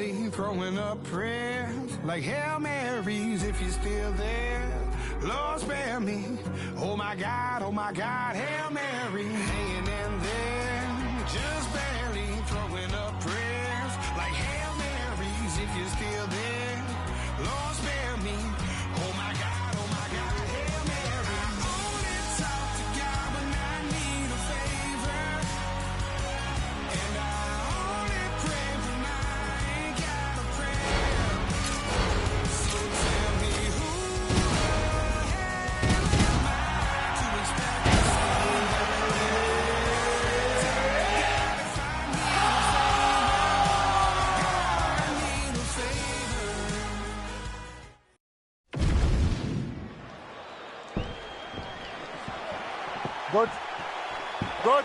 barely throwing up prayers like Hail Marys if you're still there. Lord spare me. Oh my God, Hail Mary. Hanging in there, just barely throwing up prayers like Hail Marys if you're still there. Lord spare me. Oh my God, Hail Mary. I only talk to God when I need a favor, and I only pray when I ain't got a prayer. So tell me who the hell am I to expect to see God if I need a favor? Good. Good.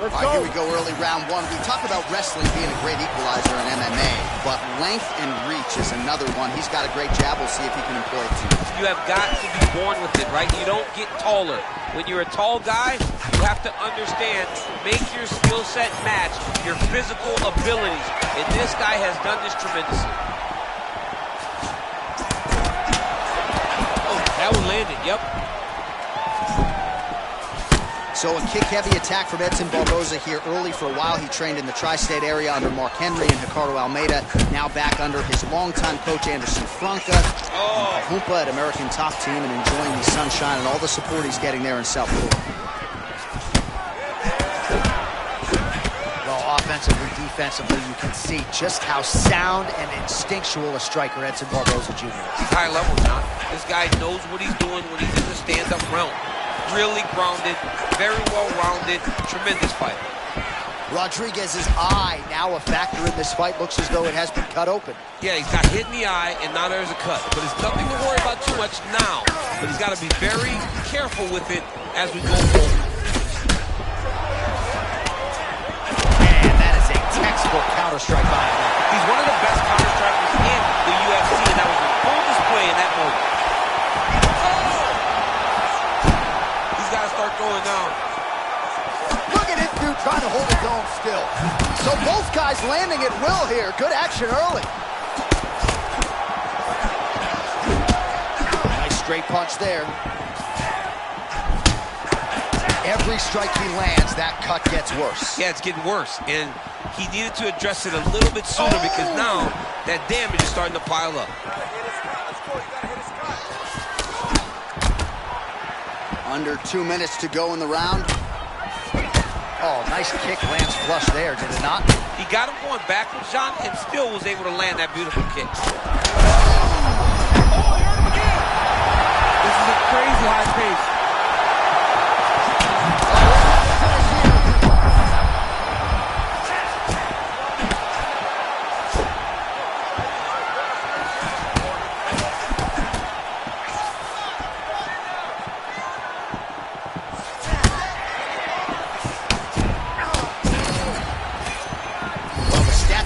Let's All go. right, here we go, early round one. We talk about wrestling being a great equalizer in MMA, but length and reach is another one. He's got a great jab. We'll see if he can employ it too. You have got to be born with it, right? You don't get taller. When you're a tall guy, you have to understand, make your skill set match your physical abilities. And this guy has done this tremendously. Oh, that one landed, yep. So a kick-heavy attack from Edson Barboza here early. For a while, he trained in the tri-state area under Mark Henry and Ricardo Almeida. Now back under his longtime coach, Anderson Franca. Humpa at American Top Team and enjoying the sunshine and all the support he's getting there in South Florida. Well, offensively, defensively, you can see just how sound and instinctual a striker Edson Barboza Jr. is. He's high level, John. This guy knows what he's doing when he's in the stand-up realm. Really grounded, very well-rounded, tremendous fighter. Rodriguez's eye now a factor in this fight. Looks as though it has been cut open. Yeah, he's got hit in the eye, and now there's a cut. But it's nothing to worry about too much now. But he's got to be very careful with it as we go forward. And that is a textbook counter-strike by him. He's one of the best counter-strikers in the UFC, and that was a full display in that moment. He's got to start going down. Look at this dude trying to hold his own still. So both guys landing at will here. Good action early. Nice straight punch there. Every strike he lands, that cut gets worse. Yeah, it's getting worse, and he needed to address it a little bit sooner because now that damage is starting to pile up. Under 2 minutes to go in the round. Oh, nice kick lands flush there, did it not? He got him going backwards, John, and still was able to land that beautiful kick. This is a crazy high pace.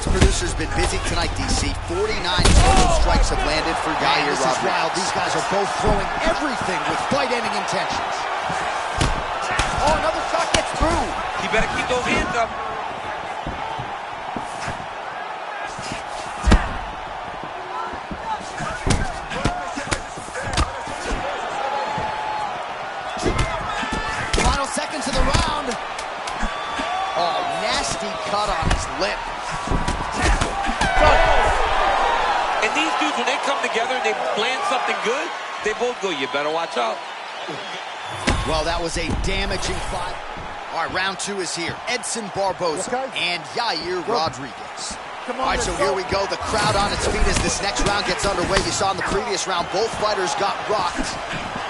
Producer's been busy tonight, DC. 49 total strikes have landed for Yair Rodriguez. This is wild. These guys are both throwing everything with fight-ending intentions. Oh, another shot gets through. He better keep those hands up. Final seconds of the round. Oh, nasty cut on his lip. And these dudes, when they come together and they land something good, they both go, you better watch out. Well, that was a damaging fight. All right, round two is here. Edson Barboza and Yair Rodriguez. All right, so here we go. The crowd on its feet as this next round gets underway. You saw in the previous round, both fighters got rocked.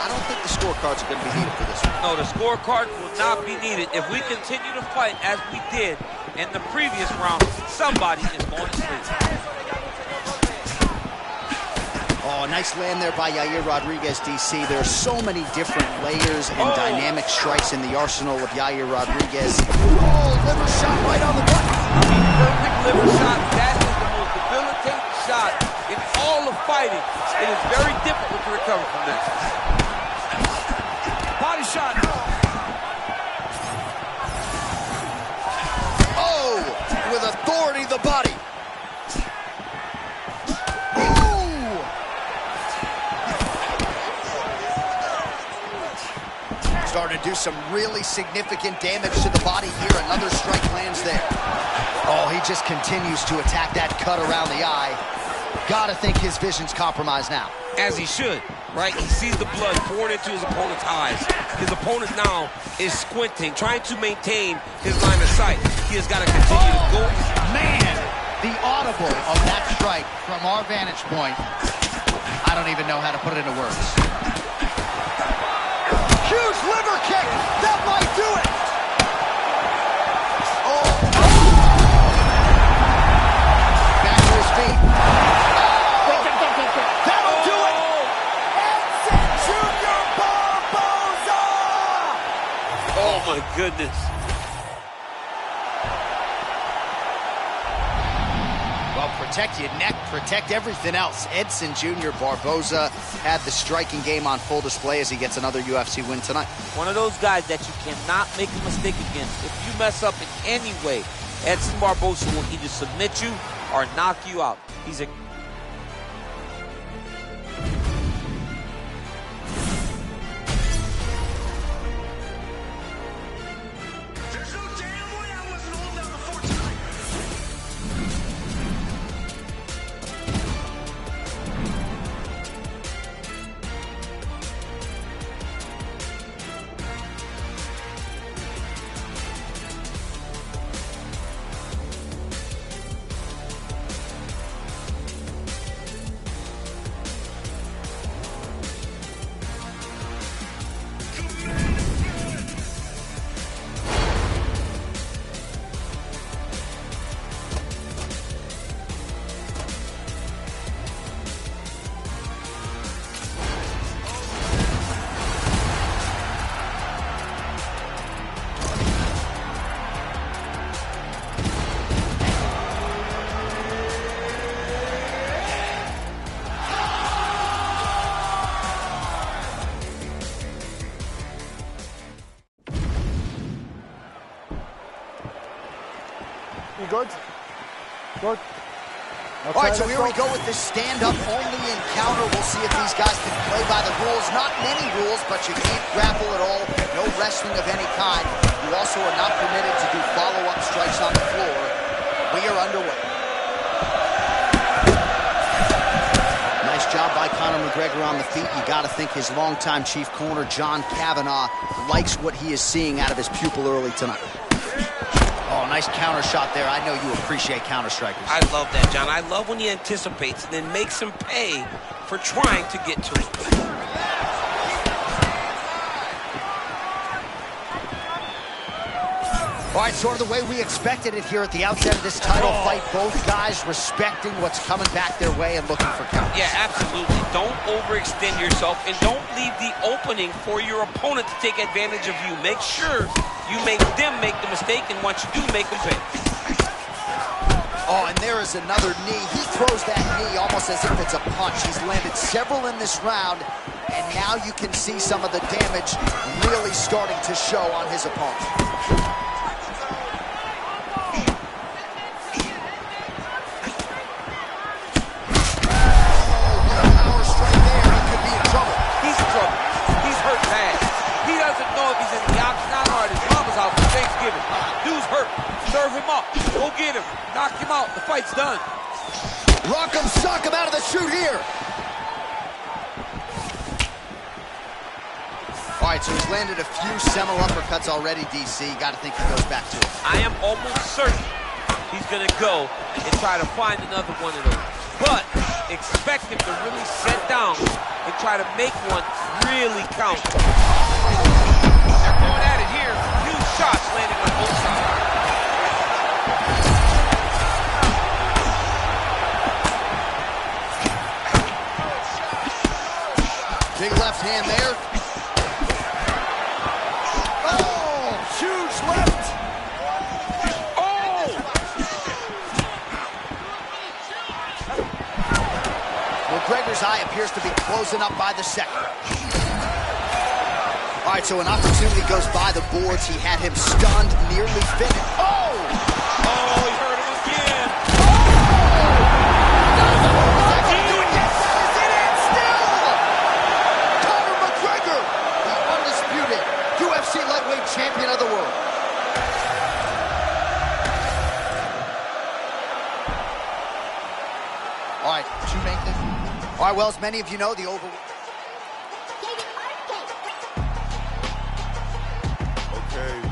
I don't think the scorecards are going to be needed for this one. No, the scorecard will not be needed. If we continue to fight as we did in the previous round, somebody is going to sleep. Oh, nice land there by Yair Rodriguez, DC. There are so many different layers and dynamic strikes in the arsenal of Yair Rodriguez. Oh, liver shot right on the button. I mean, perfect liver shot. That is the most debilitating shot in all of fighting. It is very difficult to recover from this. Body shot. Oh, with authority, the body. do some really significant damage to the body here. Another strike lands there. Oh, he just continues to attack that cut around the eye. Gotta think his vision's compromised now. As he should, right? He sees the blood pouring into his opponent's eyes. His opponent now is squinting, trying to maintain his line of sight. He has got to continue to go. Man, the audible of that strike from our vantage point, I don't even know how to put it into words. Huge liver kick! That might do it! Oh! Back to his feet. That'll do it! Edson Junior Barboza! Oh my goodness. Well, protect your neck, protect everything else. Edson Junior Barboza had the striking game on full display as he gets another UFC win tonight. One of those guys that you cannot make a mistake against. If you mess up in any way, Edson Barboza will either submit you or knock you out. He's a Good? Good. Okay, all right, so here we go with this stand-up only encounter. We'll see if these guys can play by the rules. Not many rules, but you can't grapple at all. No wrestling of any kind. You also are not permitted to do follow-up strikes on the floor. We are underway. Nice job by Conor McGregor on the feet. You got to think his longtime chief corner, John Kavanagh, likes what he is seeing out of his pupil early tonight. Oh, nice counter shot there. I know you appreciate counter strikers. I love that, John. I love when he anticipates and then makes him pay for trying to get to it. All right, sort of the way we expected it here at the outset of this title fight. Both guys respecting what's coming back their way and looking for counters. Yeah, absolutely. Don't overextend yourself and don't leave the opening for your opponent to take advantage of you. Make sure you make them make the mistake, and once you do, make them pay. Oh, and there is another knee. He throws that knee almost as if it's a punch. He's landed several in this round, and now you can see some of the damage really starting to show on his opponent. Serve him up. Go get him. Knock him out. The fight's done. Rock him, sock him out of the chute here. All right, so he's landed a few seminal uppercuts already, DC. Got to think he goes back to it. I am almost certain he's going to go and try to find another one of those. But expect him to really sit down and try to make one really count. They're going at it here. Huge shots landing on both sides. Big left hand there. Oh, huge left. Oh! McGregor's eye appears to be closing up by the second. All right, so an opportunity goes by the boards. He had him stunned, nearly finished. Oh! Oh, he hurt him again. UFC All right, well, as many of you know, the over... Okay.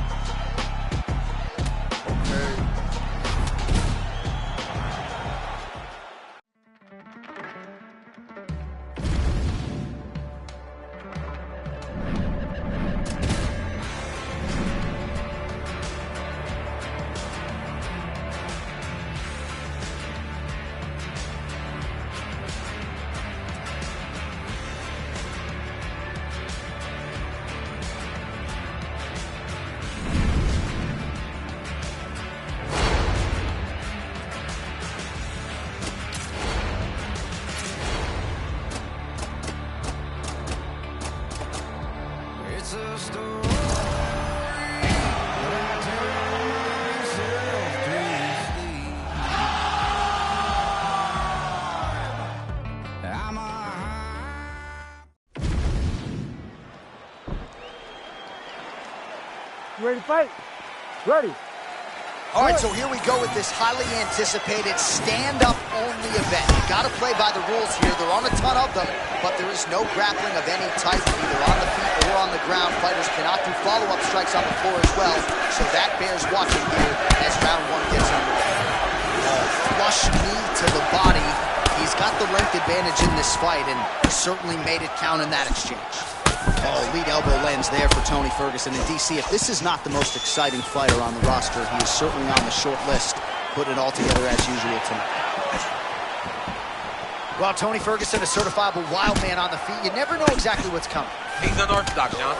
It's a story that I tell myself to sleep. I'm a You ready to fight? Ready. All right, so here we go with this highly anticipated stand-up only event. You gotta play by the rules here. There aren't a ton of them, but there is no grappling of any type, either on the feet or on the ground. Fighters cannot do follow-up strikes on the floor as well, so that bears watching here as round one gets underway. Flush knee to the body. He's got the length advantage in this fight and certainly made it count in that exchange. Oh, lead elbow lands there for Tony Ferguson. And DC, if this is not the most exciting fighter on the roster, he is certainly on the short list, putting it all together as usual tonight. Well, Tony Ferguson, a certifiable wild man on the feet. You never know exactly what's coming. He's unorthodox, John.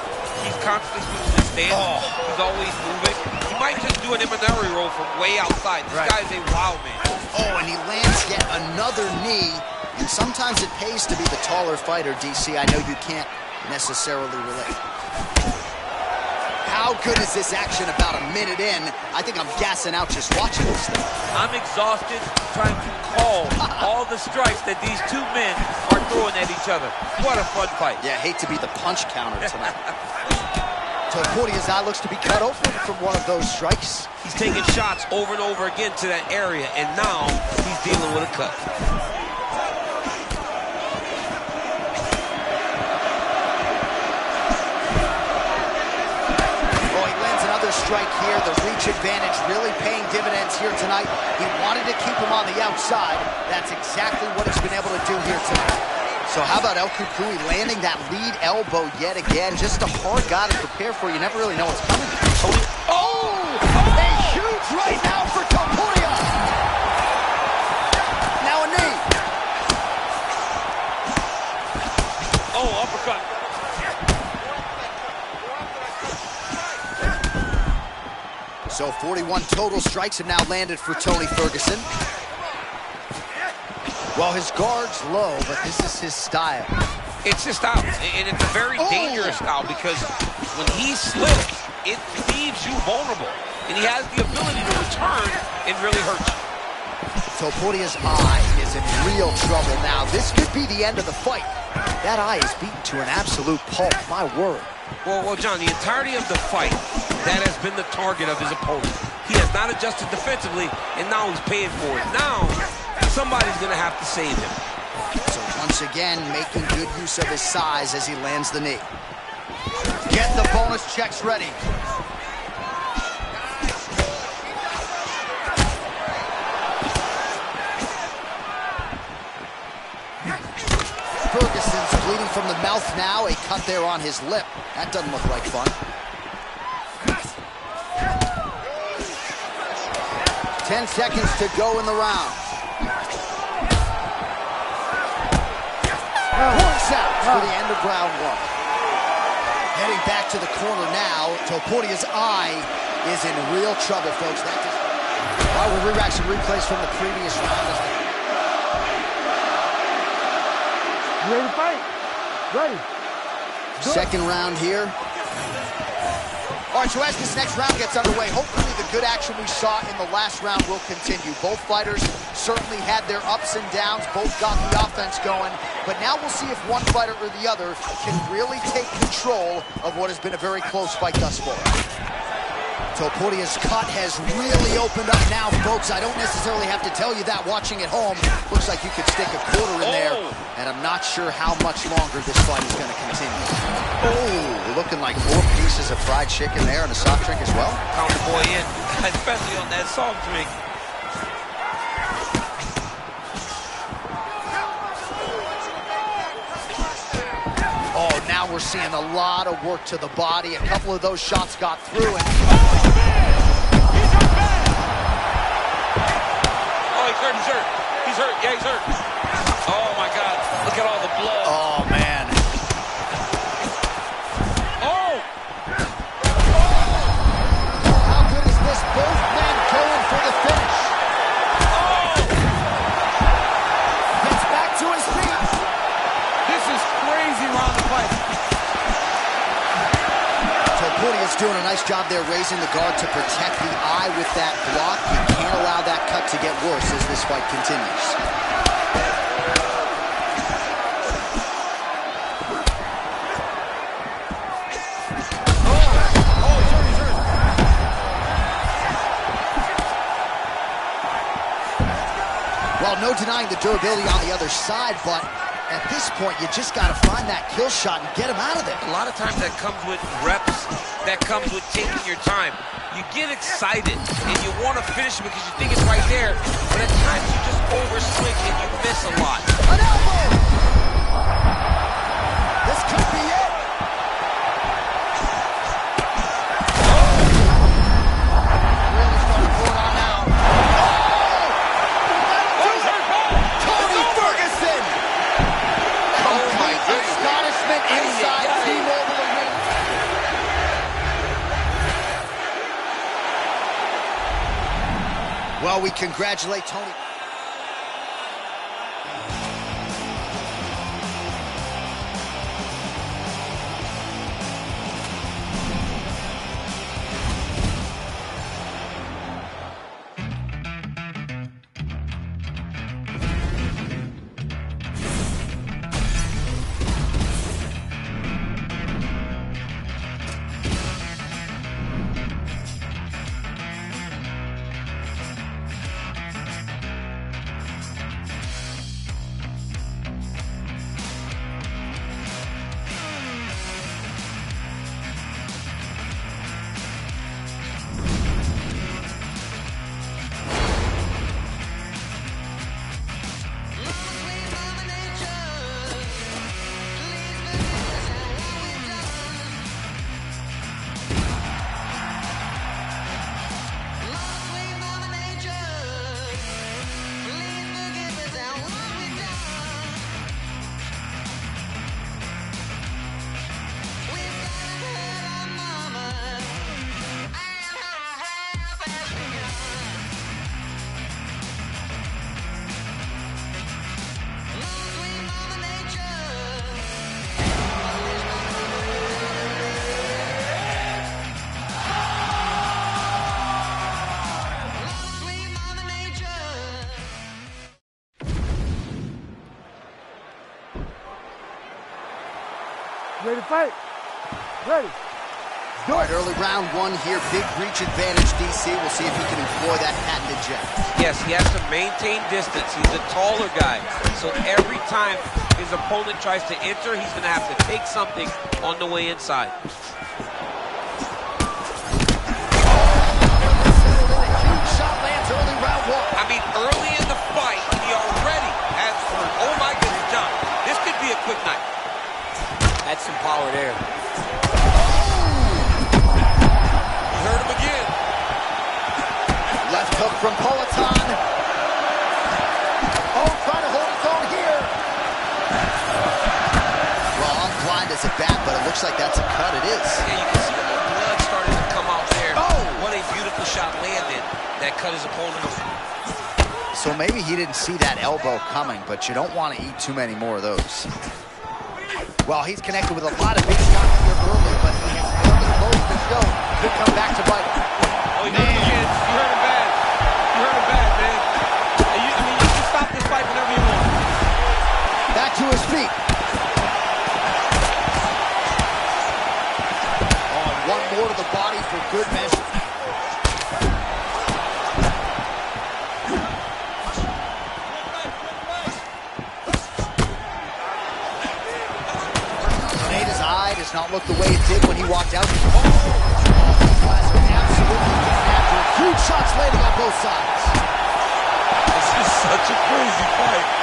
He's constantly switching his stance. He's always moving. He might just do an Imanari roll from way outside. This guy's a wild man. Oh, and he lands yet another knee. And sometimes it pays to be the taller fighter, DC. I know you can't necessarily relate. How good is this action about a minute in? I think I'm gassing out just watching this thing. I'm exhausted trying to call all the strikes that these two men are throwing at each other. What a fun fight. Yeah, hate to be the punch counter tonight. Topuria's eye looks to be cut open from one of those strikes. He's taking shots over and over again to that area, and now he's dealing with a cut. Strike here, the reach advantage really paying dividends here tonight. He wanted to keep him on the outside. That's exactly what he's been able to do here tonight. So how about El Cucuy landing that lead elbow yet again? Just a hard guy to prepare for. You never really know what's coming. Oh! A huge right now for Topuria! Now a knee. Oh, uppercut. So 41 total strikes have now landed for Tony Ferguson. Well, his guard's low, but this is his style. It's his style, and it's a very dangerous style because when he slips, it leaves you vulnerable. And he has the ability to return and really hurt you. Topuria's eye is in real trouble now. This could be the end of the fight. That eye is beaten to an absolute pulp, my word. Well, John, the entirety of the fight, that has been the target of his opponent. He has not adjusted defensively, and now he's paying for it. Now, somebody's going to have to save him. So once again, making good use of his size as he lands the knee. Get the bonus checks ready. Ferguson's bleeding from the mouth now, a cut there on his lip. That doesn't look like fun. 10 seconds to go in the round. Points out for the end of round one. Heading back to the corner now. Topuria's eye is in real trouble, folks. That just... All right, we'll re-rack some replays from the previous round. You ready to fight? Ready. Second round here. All right, so as this next round gets underway, hopefully the good action we saw in the last round will continue. Both fighters certainly had their ups and downs. Both got the offense going. But now we'll see if one fighter or the other can really take control of what has been a very close fight thus far. Topuria's cut has really opened up now, folks. I don't necessarily have to tell you that watching at home. Looks like you could stick a quarter in there, and I'm not sure how much longer this fight is going to continue. Oh, looking like 4 pieces of fried chicken there and a soft drink as well. Count the boy in, especially on that soft drink. Oh, now we're seeing a lot of work to the body. A couple of those shots got through. And oh, he's hurt, he's hurt. He's hurt, yeah, he's hurt. Oh, my God. Look at all the blood. oh, man. Oh! How good is this? Both men going for the finish. Oh! Gets back to his feet. This is crazy round of fight. Topuria's doing a nice job there raising the guard to protect the eye with that block. You can't allow that cut to get worse as this fight continues. Well, no denying the durability on the other side, but at this point, you just got to find that kill shot and get him out of there. A lot of times that comes with reps, that comes with taking your time. You get excited and you want to finish it because you think it's right there, but at times you just overswing and you miss a lot. An elbow! This could be it. Really starting to pull it on now. Tony Ferguson! Complete astonishment inside T-Mobile Arena. Well, we congratulate Tony. Ready to fight? Ready. All right, early round one here. Big reach advantage, DC. We'll see if he can employ that patented jab. Yes, he has to maintain distance. He's a taller guy. So every time his opponent tries to enter, he's going to have to take something on the way inside. Huge shot lands early round one. I mean, early in the fight, he already has hurt. Oh, my goodness, John. This could be a quick night. That's some power there. Hurt him again. Left hook from Politan. Oh, trying to hold his own here. Well, I'm blind as a bat, but it looks like that's a cut. It is. Yeah, you can see the blood starting to come out there. Oh! What a beautiful shot landed that cut his opponent open. So maybe he didn't see that elbow coming, but you don't want to eat too many more of those. Well, he's connected with a lot of big shots here early, but he has fairly close to show. Could come back to bite. Oh, you hurt him again. You hurt him bad. You hurt him bad, man. You can stop this fight whenever you want. Back to his feet. Oh, and one more to the body for good measure. not look the way it did when he walked out. Absolutely getting after it. Huge shots landing on both sides. This is such a crazy fight.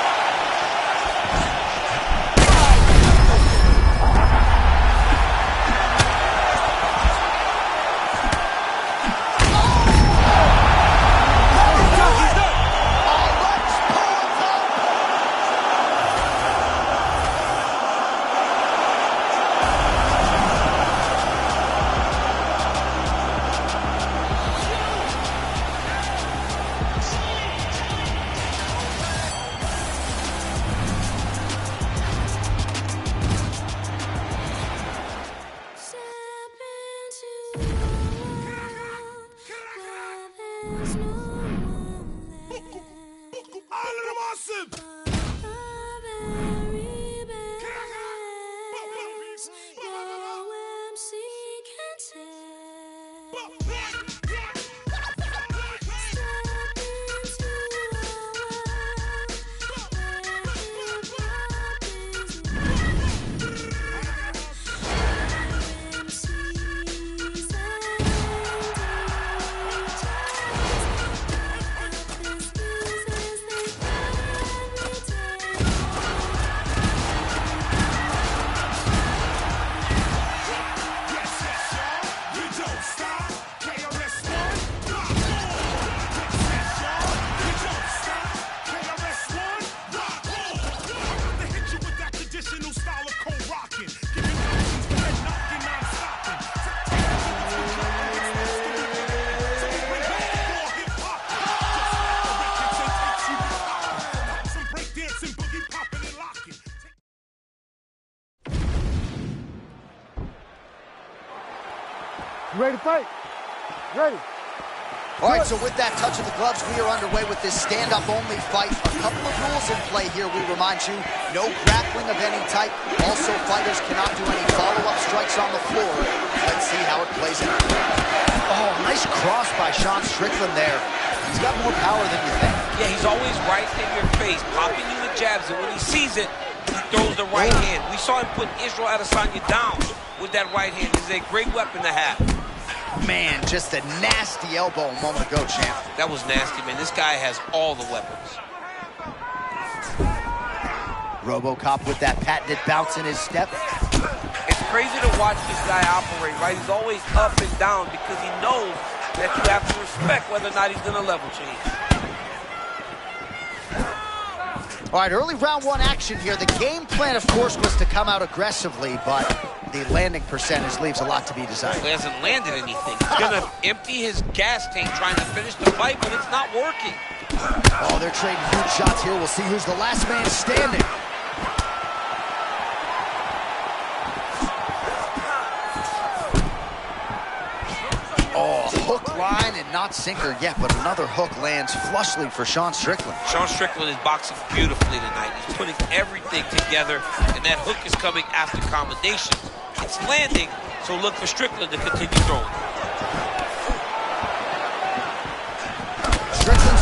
You ready to fight? Ready. All right, so with that touch of the gloves, we are underway with this stand-up-only fight. A couple of rules in play here, we remind you. No grappling of any type. Also, fighters cannot do any follow-up strikes on the floor. Let's see how it plays out. Oh, nice cross by Sean Strickland there. He's got more power than you think. Yeah, he's always right in your face, popping you with jabs, and when he sees it, he throws the right hand. We saw him put Israel Adesanya down with that right hand. It's a great weapon to have. Man, just a nasty elbow a moment ago, champ. That was nasty, man. This guy has all the weapons. RoboCop with that patented bounce in his step. It's crazy to watch this guy operate, right? He's always up and down because he knows that you have to respect whether or not he's going to level change. All right, early round one action here. The game plan, of course, was to come out aggressively, but the landing percentage leaves a lot to be desired. He hasn't landed anything. He's going to empty his gas tank trying to finish the fight, but it's not working. Oh, they're trading huge shots here. We'll see who's the last man standing. Oh, hook, line, and not sinker yet, but another hook lands flushly for Sean Strickland. Sean Strickland is boxing beautifully tonight. He's putting everything together, and that hook is coming after combination. It's landing, so look for Strickland to continue throwing. Strickland's...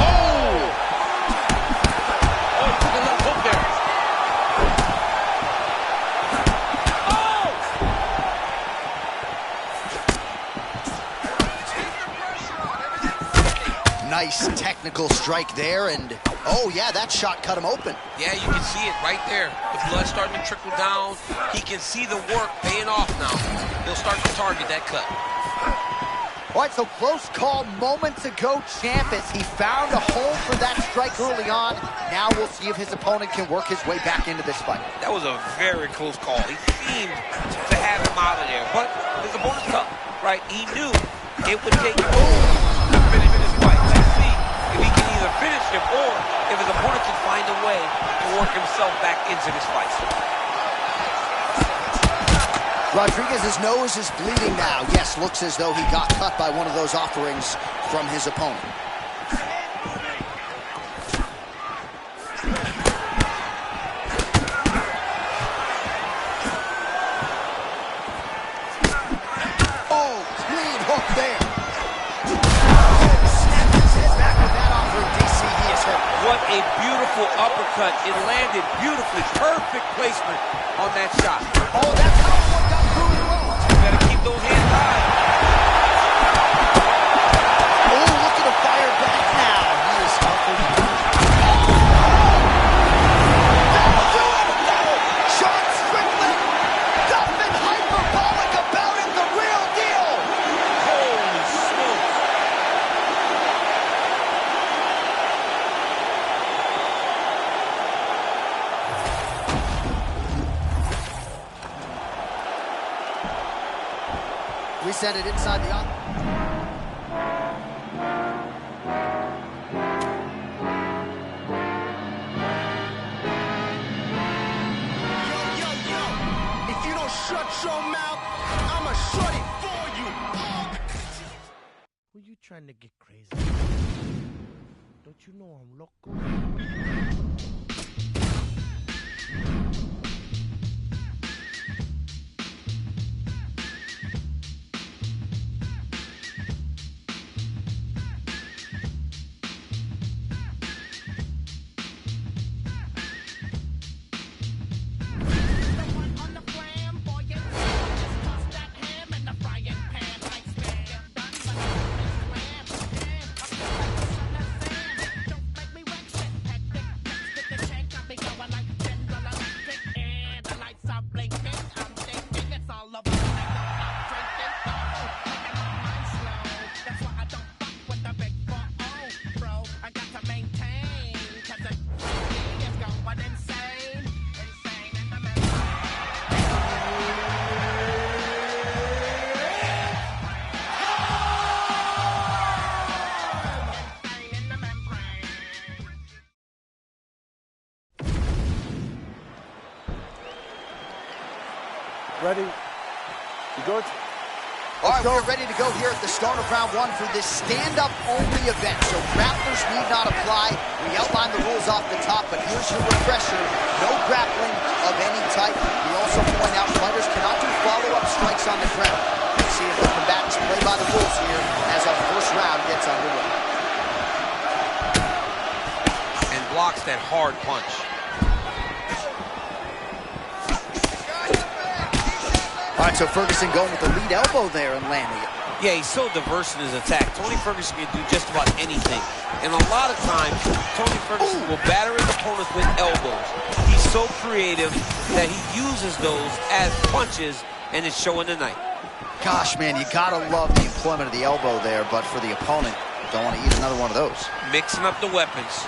Oh! Oh, he took a left hook there. Nice technical strike there, and oh yeah, that shot cut him open. Yeah, you can see it right there. The blood starting to trickle down. He can see the work paying off now. He'll start to target that cut. All right, so close call moments ago, champ, as he found a hole for that strike early on. Now we'll see if his opponent can work his way back into this fight. That was a very close call. He seemed to have him out of there, but his opponent's tough, right? He knew it would take to finish this fight. Let's see if he can either finish him or if his opponent can find a way to work himself back into this fight. Rodriguez's nose is bleeding now. Yes, looks as though he got cut by one of those offerings from his opponent. Oh, clean hook there. Snapped his head back with that offering, DC. He is hurt. What a beautiful uppercut. It landed beautifully. Perfect placement on that shot. Oh, that's how Oh, looking to fire back now. He is tougher than that. That'll do it! Sean Strickland, nothing hyperbolic about it, the real deal. Holy smokes. We sent it inside the arc. If you don't shut your mouth, I'ma shut it for you. Who you trying to get crazy? Don't you know I'm loco? Ready? You good? All right, we're ready to go here at the start of round one for this stand-up only event. So grapplers need not apply. We outlined the rules off the top, but here's your refresher. No grappling of any type. We also point out fighters cannot do follow-up strikes on the ground. Let's see if the combatants play by the rules here as our first round gets underway. And blocks that hard punch. All right, so Ferguson going with the lead elbow there and landing it. Yeah, he's so diverse in his attack. Tony Ferguson can do just about anything. And a lot of times, Tony Ferguson will batter his opponents with elbows. He's so creative that he uses those as punches, and it's showing tonight. Gosh, man, you gotta love the employment of the elbow there, but for the opponent, don't want to eat another one of those. Mixing up the weapons.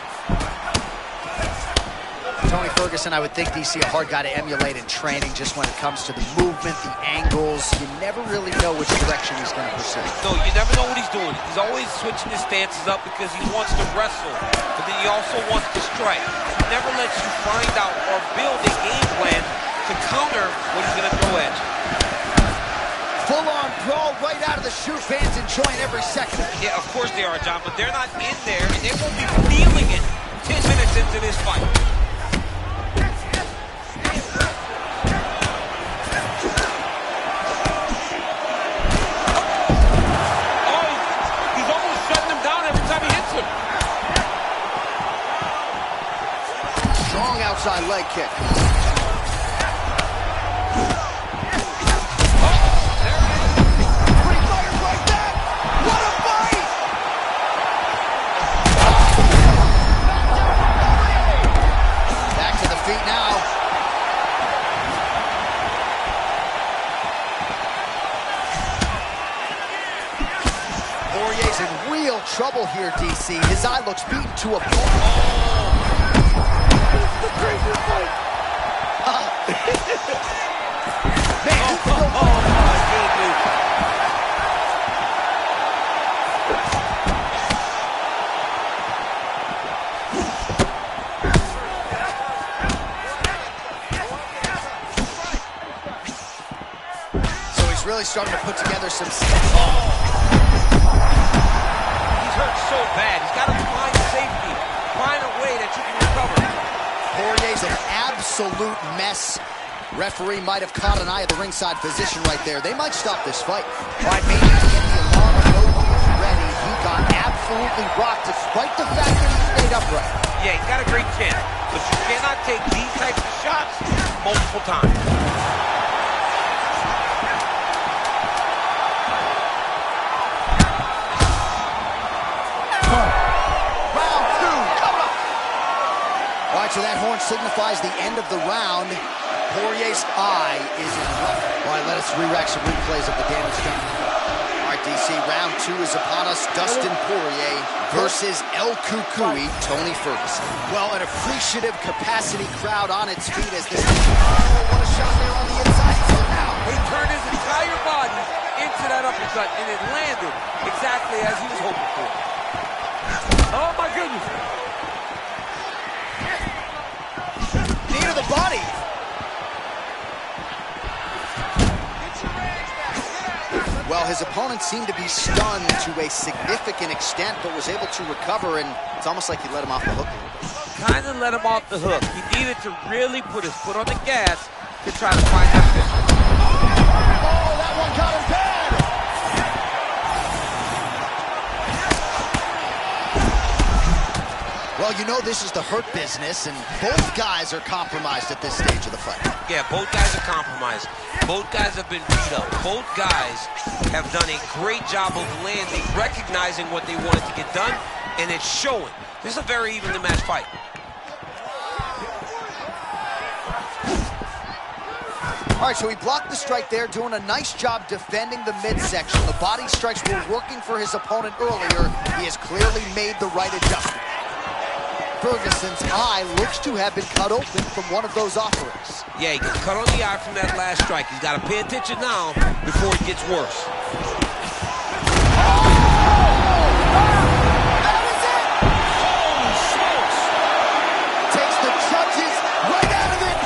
Tony Ferguson, I would think DC a hard guy to emulate in training just when it comes to the movement, the angles. You never really know which direction he's going to pursue. No, you never know what he's doing. He's always switching his stances up because he wants to wrestle, but then he also wants to strike. He never lets you find out or build a game plan to counter what he's going to throw at you. Full-on brawl right out of the chute. Fans enjoying every second. Yeah, of course they are, John, but they're not in there, and they won't be feeling it 10 minutes into this fight. Strong outside leg kick. Three fighters like that. What a fight! Back to the feet now. Poirier's in real trouble here, DC. His eye looks beaten to a pulp. So he's really starting to put together some steps. He's hurt so bad. He's got to find safety, find a way that you can recover. Poirier's an absolute mess. Referee might have caught an eye of the ringside position right there. They might stop this fight. All right, maybe to get the alarm ready. He got absolutely rocked despite the fact that he stayed upright. Yeah, he's got a great chin, but you cannot take these types of shots multiple times. So that horn signifies the end of the round. Poirier's eye is in the left. All right, let us re-rack some replays of the damage done. All right, DC, round 2 is upon us. Dustin Poirier versus El Cucuy, Tony Ferguson. Well, an appreciative capacity crowd on its feet as this... Oh, what a shot there on the inside. So now... He turned his entire body into that uppercut, and it landed exactly as he was hoping for. Oh, my goodness. Knee to the body. Well, his opponent seemed to be stunned to a significant extent, but was able to recover, and it's almost like he let him off the hook a little bit. Kind of let him off the hook. He needed to really put his foot on the gas to try to find that finish. Oh, that one got him bad. Well, you know this is the hurt business, and both guys are compromised at this stage of the fight. Yeah, both guys are compromised. Both guys have been beat up. Both guys have done a great job of landing, recognizing what they wanted to get done, and it's showing. This is a very evenly matched fight. All right, so he blocked the strike there, doing a nice job defending the midsection. The body strikes were working for his opponent earlier. He has clearly made the right adjustment. Ferguson's eye looks to have been cut open from one of those offerings. Yeah, he got cut on the eye from that last strike. He's got to pay attention now before it gets worse. That is it. Holy smokes. Takes the judges right out of it.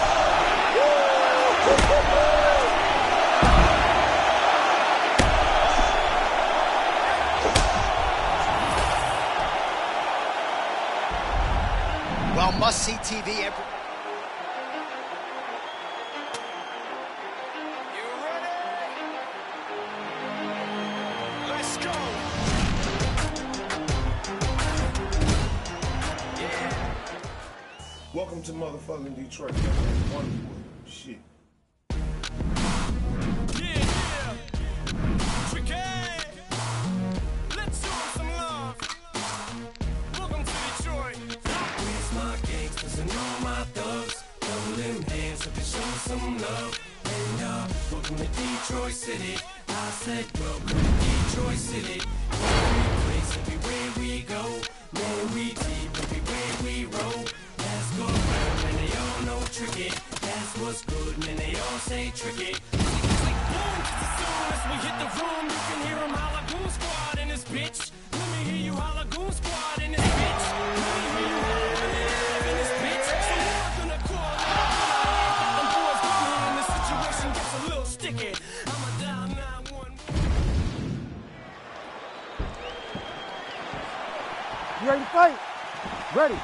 Well, must-see TV every... Let's go. Welcome to motherfucking Detroit. Wonderful shit. Yeah. Tricky. Let's show 'em some love. Welcome to Detroit. It's my gangsters and all my thugs. Double them hands so to show some love. And welcome to Detroit City. I said welcome to Detroit City. Every place, everywhere we go. Man, we deep everywhere we roll. Let's go round and they all know tricky. That's what's good, man, they all say tricky. It's like boom, just as soon as we hit the room, you can hear 'em holla Goon Squad in this bitch. Let me hear you holla Goon Squad in this bitch. Let me hear you holla in this bitch. So who I'm gonna call? Them boys with me and the situation gets a little sticky. I'm a down 9-1. You ready to fight? Ready.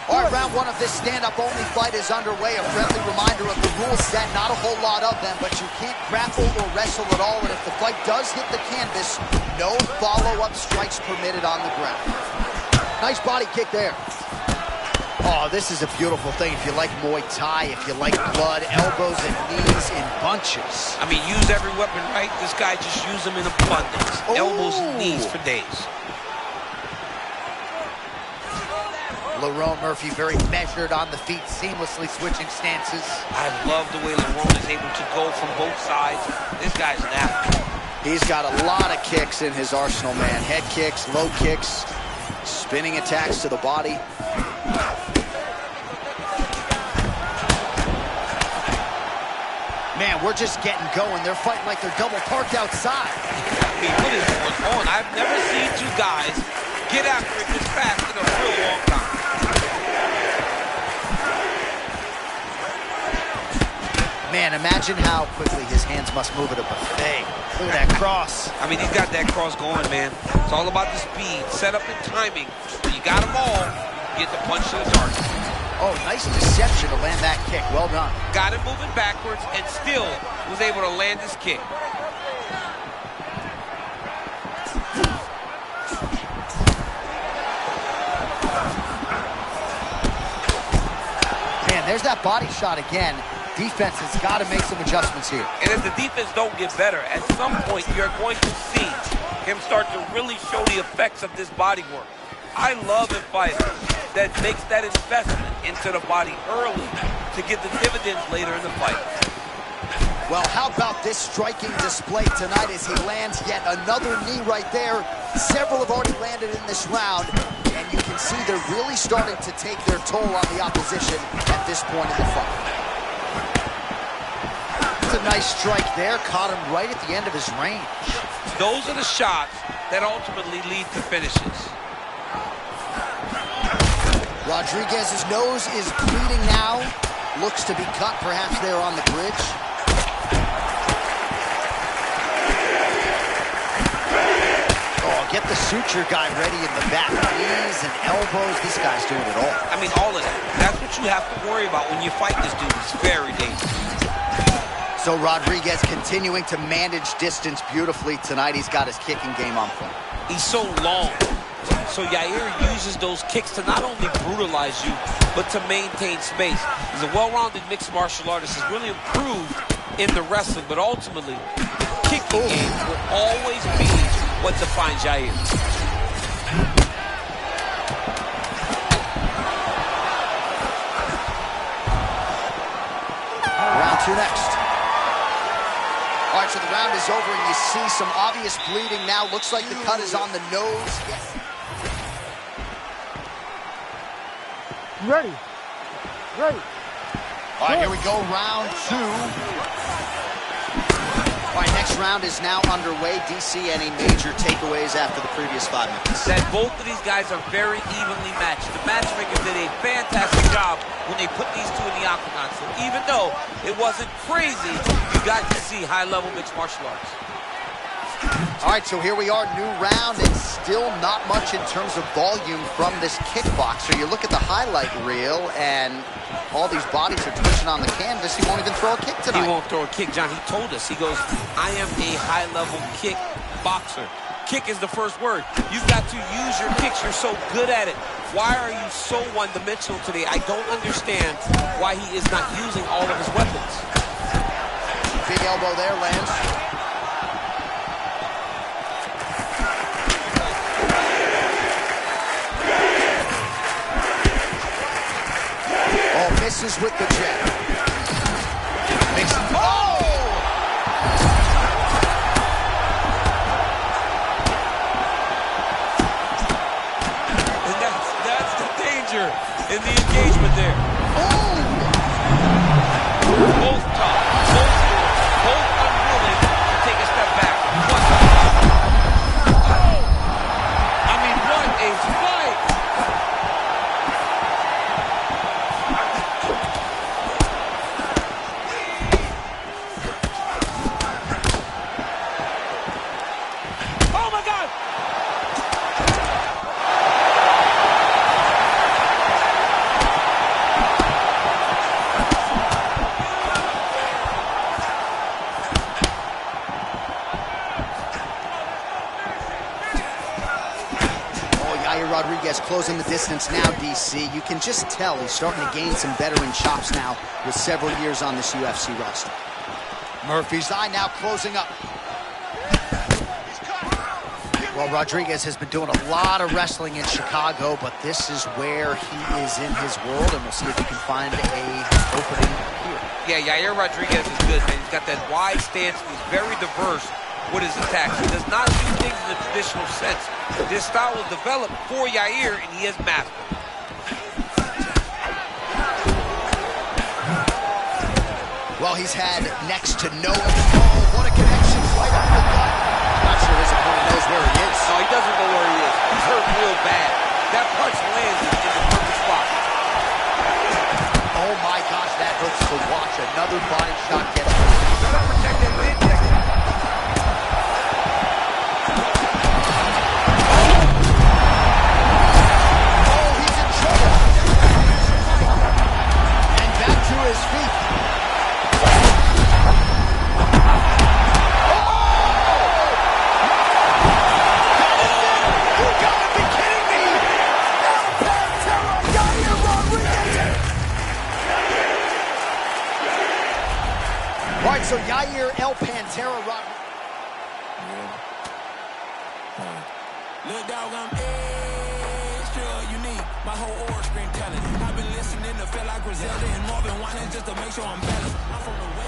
All right, round 1 of this stand-up-only fight is underway. A friendly reminder of the rules set, not a whole lot of them, but you can't grapple or wrestle at all, and if the fight does hit the canvas, no follow-up strikes permitted on the ground. Nice body kick there. Oh, this is a beautiful thing. If you like Muay Thai, if you like blood, elbows and knees in bunches. I mean, use every weapon, right? This guy just used them in abundance. Elbows and knees for days. Lerone Murphy very measured on the feet, seamlessly switching stances. I love the way Lerone is able to go from both sides. This guy's an athlete. He's got a lot of kicks in his arsenal, man. Head kicks, low kicks, spinning attacks to the body. Man, we're just getting going. They're fighting like they're double parked outside. He put his foot on. I've never seen two guys get after it this fast in a real long time. Man, imagine how quickly his hands must move at a buffet. Look at that cross. I mean, he's got that cross going, man. It's all about the speed, setup, and timing. When you got them all, you get the punch to the target. Oh, nice deception to land that kick. Well done. Got him moving backwards and still was able to land his kick. Man, there's that body shot again. Defense has got to make some adjustments here. And if the defense don't get better, at some point you're going to see him start to really show the effects of this body work. I love in fighters that makes that investment into the body early to get the dividends later in the fight. Well, how about this striking display tonight as he lands yet another knee right there. Several have already landed in this round, and you can see they're really starting to take their toll on the opposition at this point in the fight. It's a nice strike there, caught him right at the end of his range. Those are the shots that ultimately lead to finishes. Rodriguez's nose is bleeding now. Looks to be cut, perhaps there on the bridge. Get the suture guy ready in the back. Knees and elbows. This guy's doing it all. I mean, all of that. That's what you have to worry about when you fight this dude. It's very dangerous. So Rodriguez continuing to manage distance beautifully tonight. He's got his kicking game on point. He's so long. So Yair uses those kicks to not only brutalize you, but to maintain space. He's a well-rounded mixed martial artist. He's really improved in the wrestling, but ultimately, the kicking game will always be what defines Yair. Round 2 next. All right, so the round is over, and you see some obvious bleeding now. Looks like the cut is on the nose. Yes. Ready. Ready. All right, here we go, round 2. All right, next round is now underway. DC, any major takeaways after the previous 5 minutes? That both of these guys are very evenly matched. The matchmakers did a fantastic job when they put these two in the octagon. So even though it wasn't crazy, you got to see high-level mixed martial arts. All right, so here we are, new round, and still not much in terms of volume from this kickboxer. You look at the highlight reel, and all these bodies are twitching on the canvas. He won't even throw a kick tonight. He won't throw a kick, John. He told us. He goes, I am a high-level kick boxer. Kick is the first word. You've got to use your kicks. You're so good at it. Why are you so one-dimensional today? I don't understand why he is not using all of his weapons. Big elbow there, lands. Oh, misses with the jab. Oh! And that's the danger in the engagement there. Oh! Both tough, both good, both unwilling to take a step back. I mean, what a fight! Oh my God! Rodriguez closing the distance now, DC. You can just tell he's starting to gain some veteran chops now with several years on this UFC roster. Murphy's eye now closing up. Well, Rodriguez has been doing a lot of wrestling in Chicago, but this is where he is in his world, and we'll see if he can find a opening here. Yeah, Yair Rodriguez is good, man. He's got that wide stance. He's very diverse with his attacks. He does not do things in the traditional sense. This style was developed for Yair, and he has mastered it. Well, he's had next to no... Oh, what a connection right up the gut. Not sure his opponent knows where he is. No, he doesn't know where he is. He's hurt real bad. That punch lands in the perfect spot. Oh my gosh, that hurts to watch. Another body shot gets... Better protect that midsection. Oh, he's in trouble. And back to his feet. All right, so Yair El Pantera Rodriguez. Look, dog, I'm edged. extra or unique. My whole aura screen telling. I've been listening to feel like Griselda and Marvin Winans just to make sure I'm balanced. I'm from the way.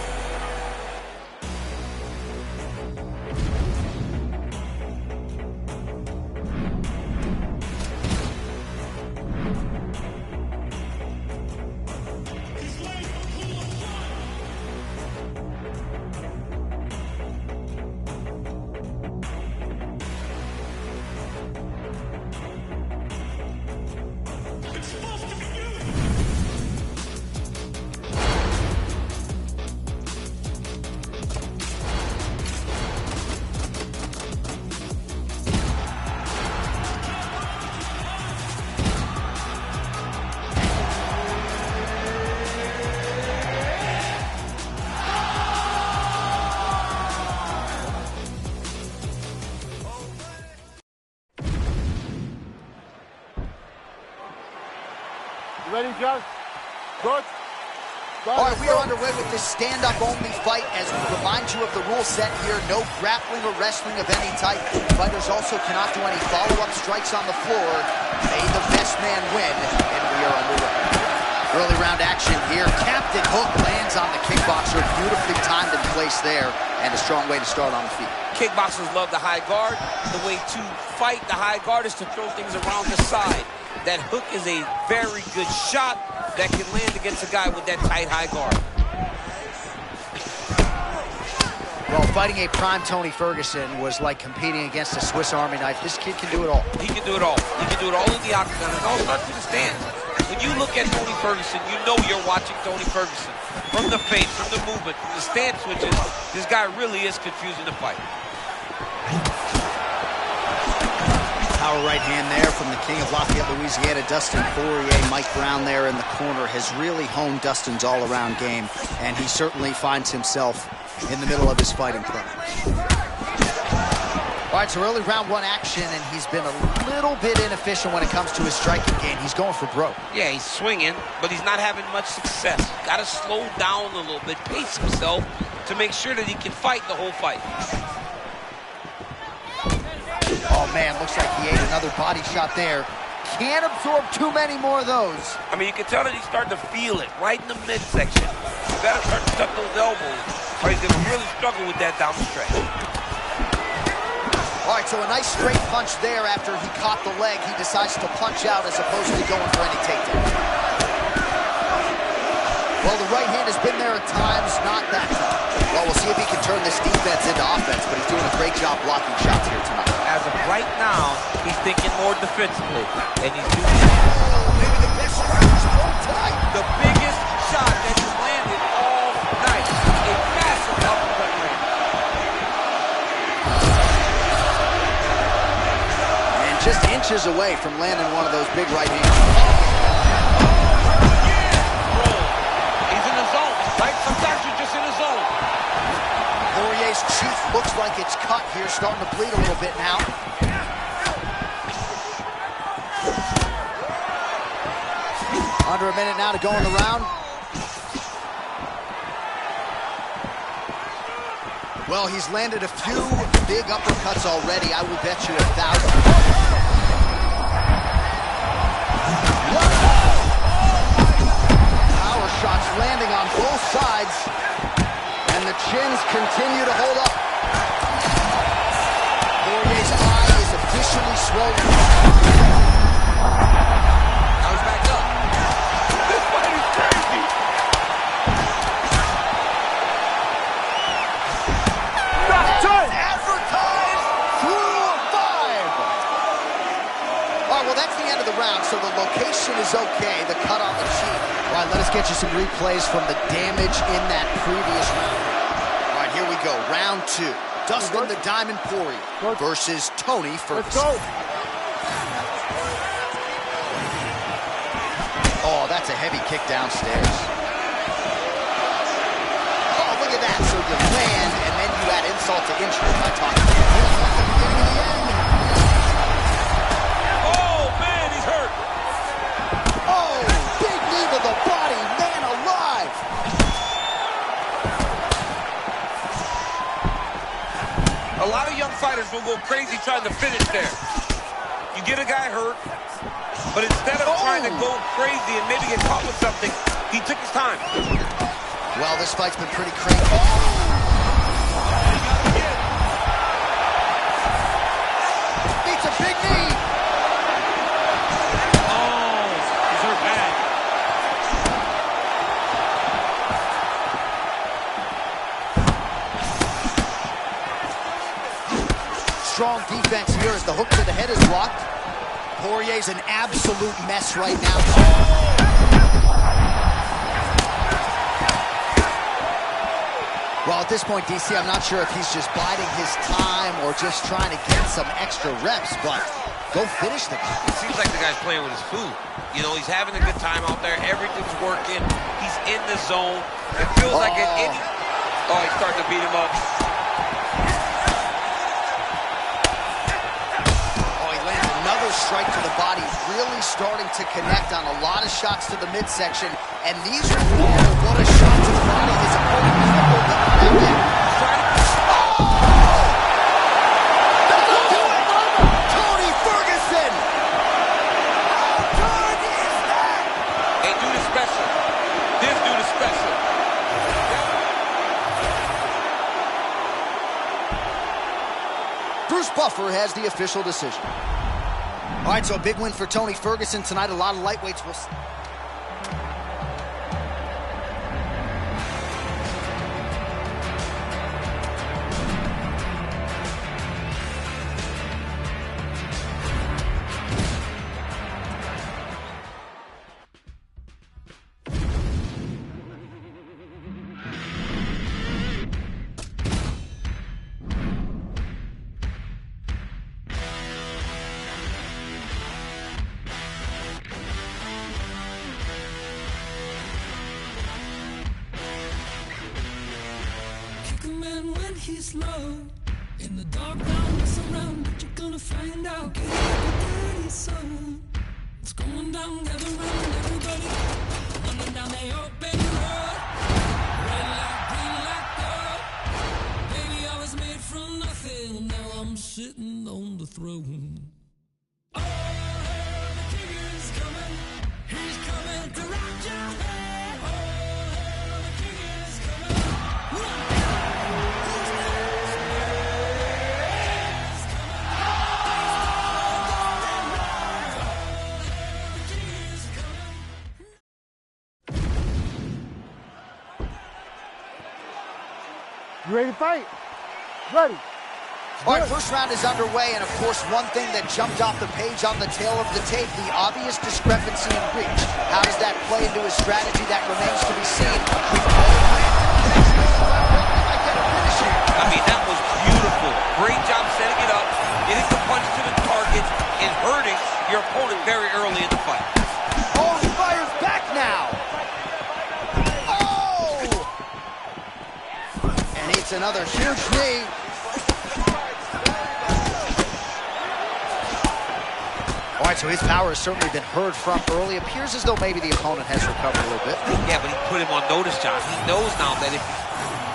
You ready, Joe? Good? All right, we are underway with this stand-up-only fight as we remind you of the rule set here. No grappling or wrestling of any type. Fighters also cannot do any follow-up strikes on the floor. May the best man win, and we are underway. Early round action here. Captain Hook lands on the kickboxer. Beautifully timed in place there, and a strong way to start on the feet. Kickboxers love the high guard. The way to fight the high guard is to throw things around the side. That hook is a very good shot that can land against a guy with that tight high guard. Well, fighting a prime Tony Ferguson was like competing against a Swiss Army knife. This kid can do it all. He can do it all. He can do it all in the octagon. It all starts with the stands. When you look at Tony Ferguson, you know you're watching Tony Ferguson. From the face, from the movement, from the stance switches, this guy really is confusing the fight. Power right hand there from the king of Lafayette, Louisiana, Dustin Poirier. Mike Brown there in the corner has really honed Dustin's all-around game, and he certainly finds himself in the middle of his fighting prime. All right, so early round one action, and he's been a little bit inefficient when it comes to his striking game. He's going for broke. Yeah, he's swinging, but he's not having much success. Got to slow down a little bit, pace himself to make sure that he can fight the whole fight. Oh, man, looks like he ate another body shot there. Can't absorb too many more of those. I mean, you can tell that he's starting to feel it right in the midsection. You got to start to tuck those elbows, or he's going to really struggle with that down the stretch. All right, so a nice straight punch there after he caught the leg. He decides to punch out as opposed to going for any takedown. Well, the right hand has been there at times, not that time. Well, we'll see if he can turn this defense into offense, but he's doing a great job blocking shots here tonight. As of right now, he's thinking more defensively, and he's doing Maybe the best shot he's thrown tonight. the biggest shot that he's landed all night. A massive uppercut land. And just inches away from landing one of those big right hands. Right? Sometimes you're just in a zone. Poirier's cheek looks like it's cut here, starting to bleed a little bit now. Under a minute now to go in the round. Well, he's landed a few big uppercuts already. I will bet you 1,000. Shots landing on both sides, and the chins continue to hold up. Poirier's eye is officially swollen. Now he's back up. This fight is crazy. Advertised through 5. All right, well, that's the end of the round, so the location is okay. The cut on the cheek. All right, let us get you some replays from the damage in that previous round. All right, here we go. Round 2. Dustin the Diamond Poirier versus Tony Ferguson. Let's go. Oh, that's a heavy kick downstairs. Oh, look at that. So you land, and then you add insult to injury by talking. Oh, man, he's hurt. Oh, big knee to the body. Man alive. A lot of young fighters will go crazy trying to finish there. You get a guy hurt, But instead of trying to go crazy and maybe get caught with something, he took his time. Well, this fight's been pretty crazy. Beats a big knee. Oh, he's hurt bad. Strong defense here as the hook to the head is blocked. Poirier's an absolute mess right now. Well, at this point, DC, I'm not sure if he's just biding his time or just trying to get some extra reps, but go finish the guy. It seems like the guy's playing with his food. You know, he's having a good time out there. Everything's working. He's in the zone. It feels like at any... Oh, he's starting to beat him up. Another strike to the body, really starting to connect on a lot of shots to the midsection. And these are what a shot to the body is a pretty beautiful. Tony Ferguson! How good is that? Hey, dude is special. This dude is special. Bruce Buffer has the official decision. All right, so a big win for Tony Ferguson tonight. A lot of lightweights will... He's low in the dark, now mess around, but you're gonna find out. Get up, dirty son. It's going down, gather round, everybody running down the open road. Red light, green light, go. Baby, I was made from nothing. Now I'm sitting on the throne. Oh, the king is coming. He's coming to rock your head. Oh, the king is coming. Run. You ready to fight? Ready. All right, first round is underway, and of course, one thing that jumped off the page on the tail of the tape, the obvious discrepancy in reach. How does that play into his strategy? That remains to be seen. I mean, that was beautiful. Great job setting it up, getting the punch to the target, and hurting your opponent very early in the fight. Oh, he fires back now. Oh! And it's another huge knee. All right, so his power has certainly been heard from early. Appears as though maybe the opponent has recovered a little bit. Yeah, but he put him on notice, John. He knows now that if he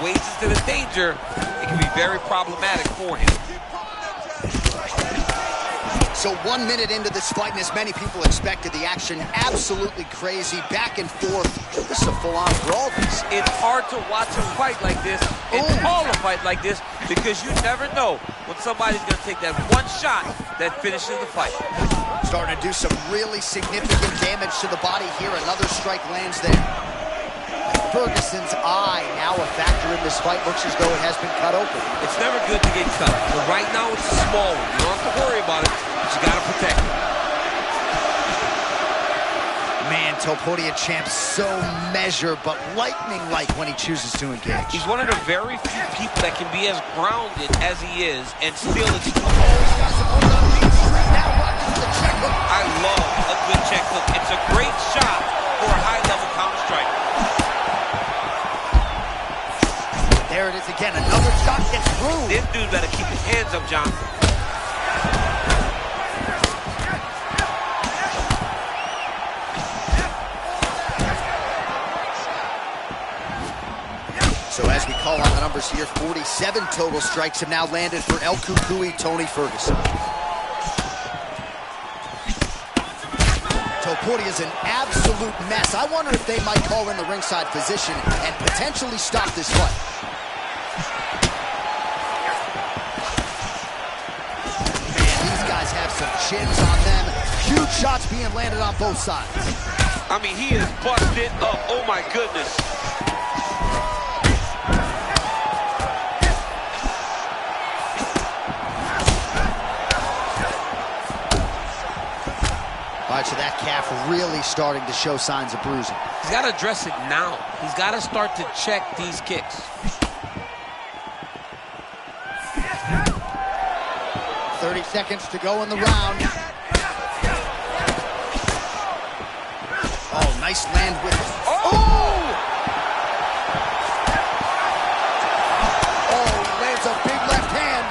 wades into the danger, it can be very problematic for him. So 1 minute into this fight, and as many people expected, the action absolutely crazy, back and forth. This is a full-on brawl. It's hard to watch a fight like this and call a fight like this because you never know when somebody's going to take that one shot that finishes the fight. Starting to do some really significant damage to the body here. Another strike lands there. Ferguson's eye now a factor in this fight. Looks as though it has been cut open. It's never good to get cut, but right now it's a small one. You don't have to worry about it, but you got to protect it. Man, Topuria champ so measured, but lightning-like when he chooses to engage. He's one of the very few people that can be as grounded as he is and still it's... I love a good check hook. It's a great shot for a high-level counter striker. There it is again. Another shot gets through. This dude better keep his hands up, John. So as we call on the numbers here, 47 total strikes have now landed for El Cucuy Tony Ferguson. Topuria is an absolute mess. I wonder if they might call in the ringside physician and potentially stop this fight. Man, these guys have some chins on them. Huge shots being landed on both sides. I mean, he is busted up. Oh, my goodness. All right, so that calf really starting to show signs of bruising. He's got to address it now. He's got to start to check these kicks. 30 seconds to go in the round. Oh, nice land with it. Oh! Oh, he lands a big left hand.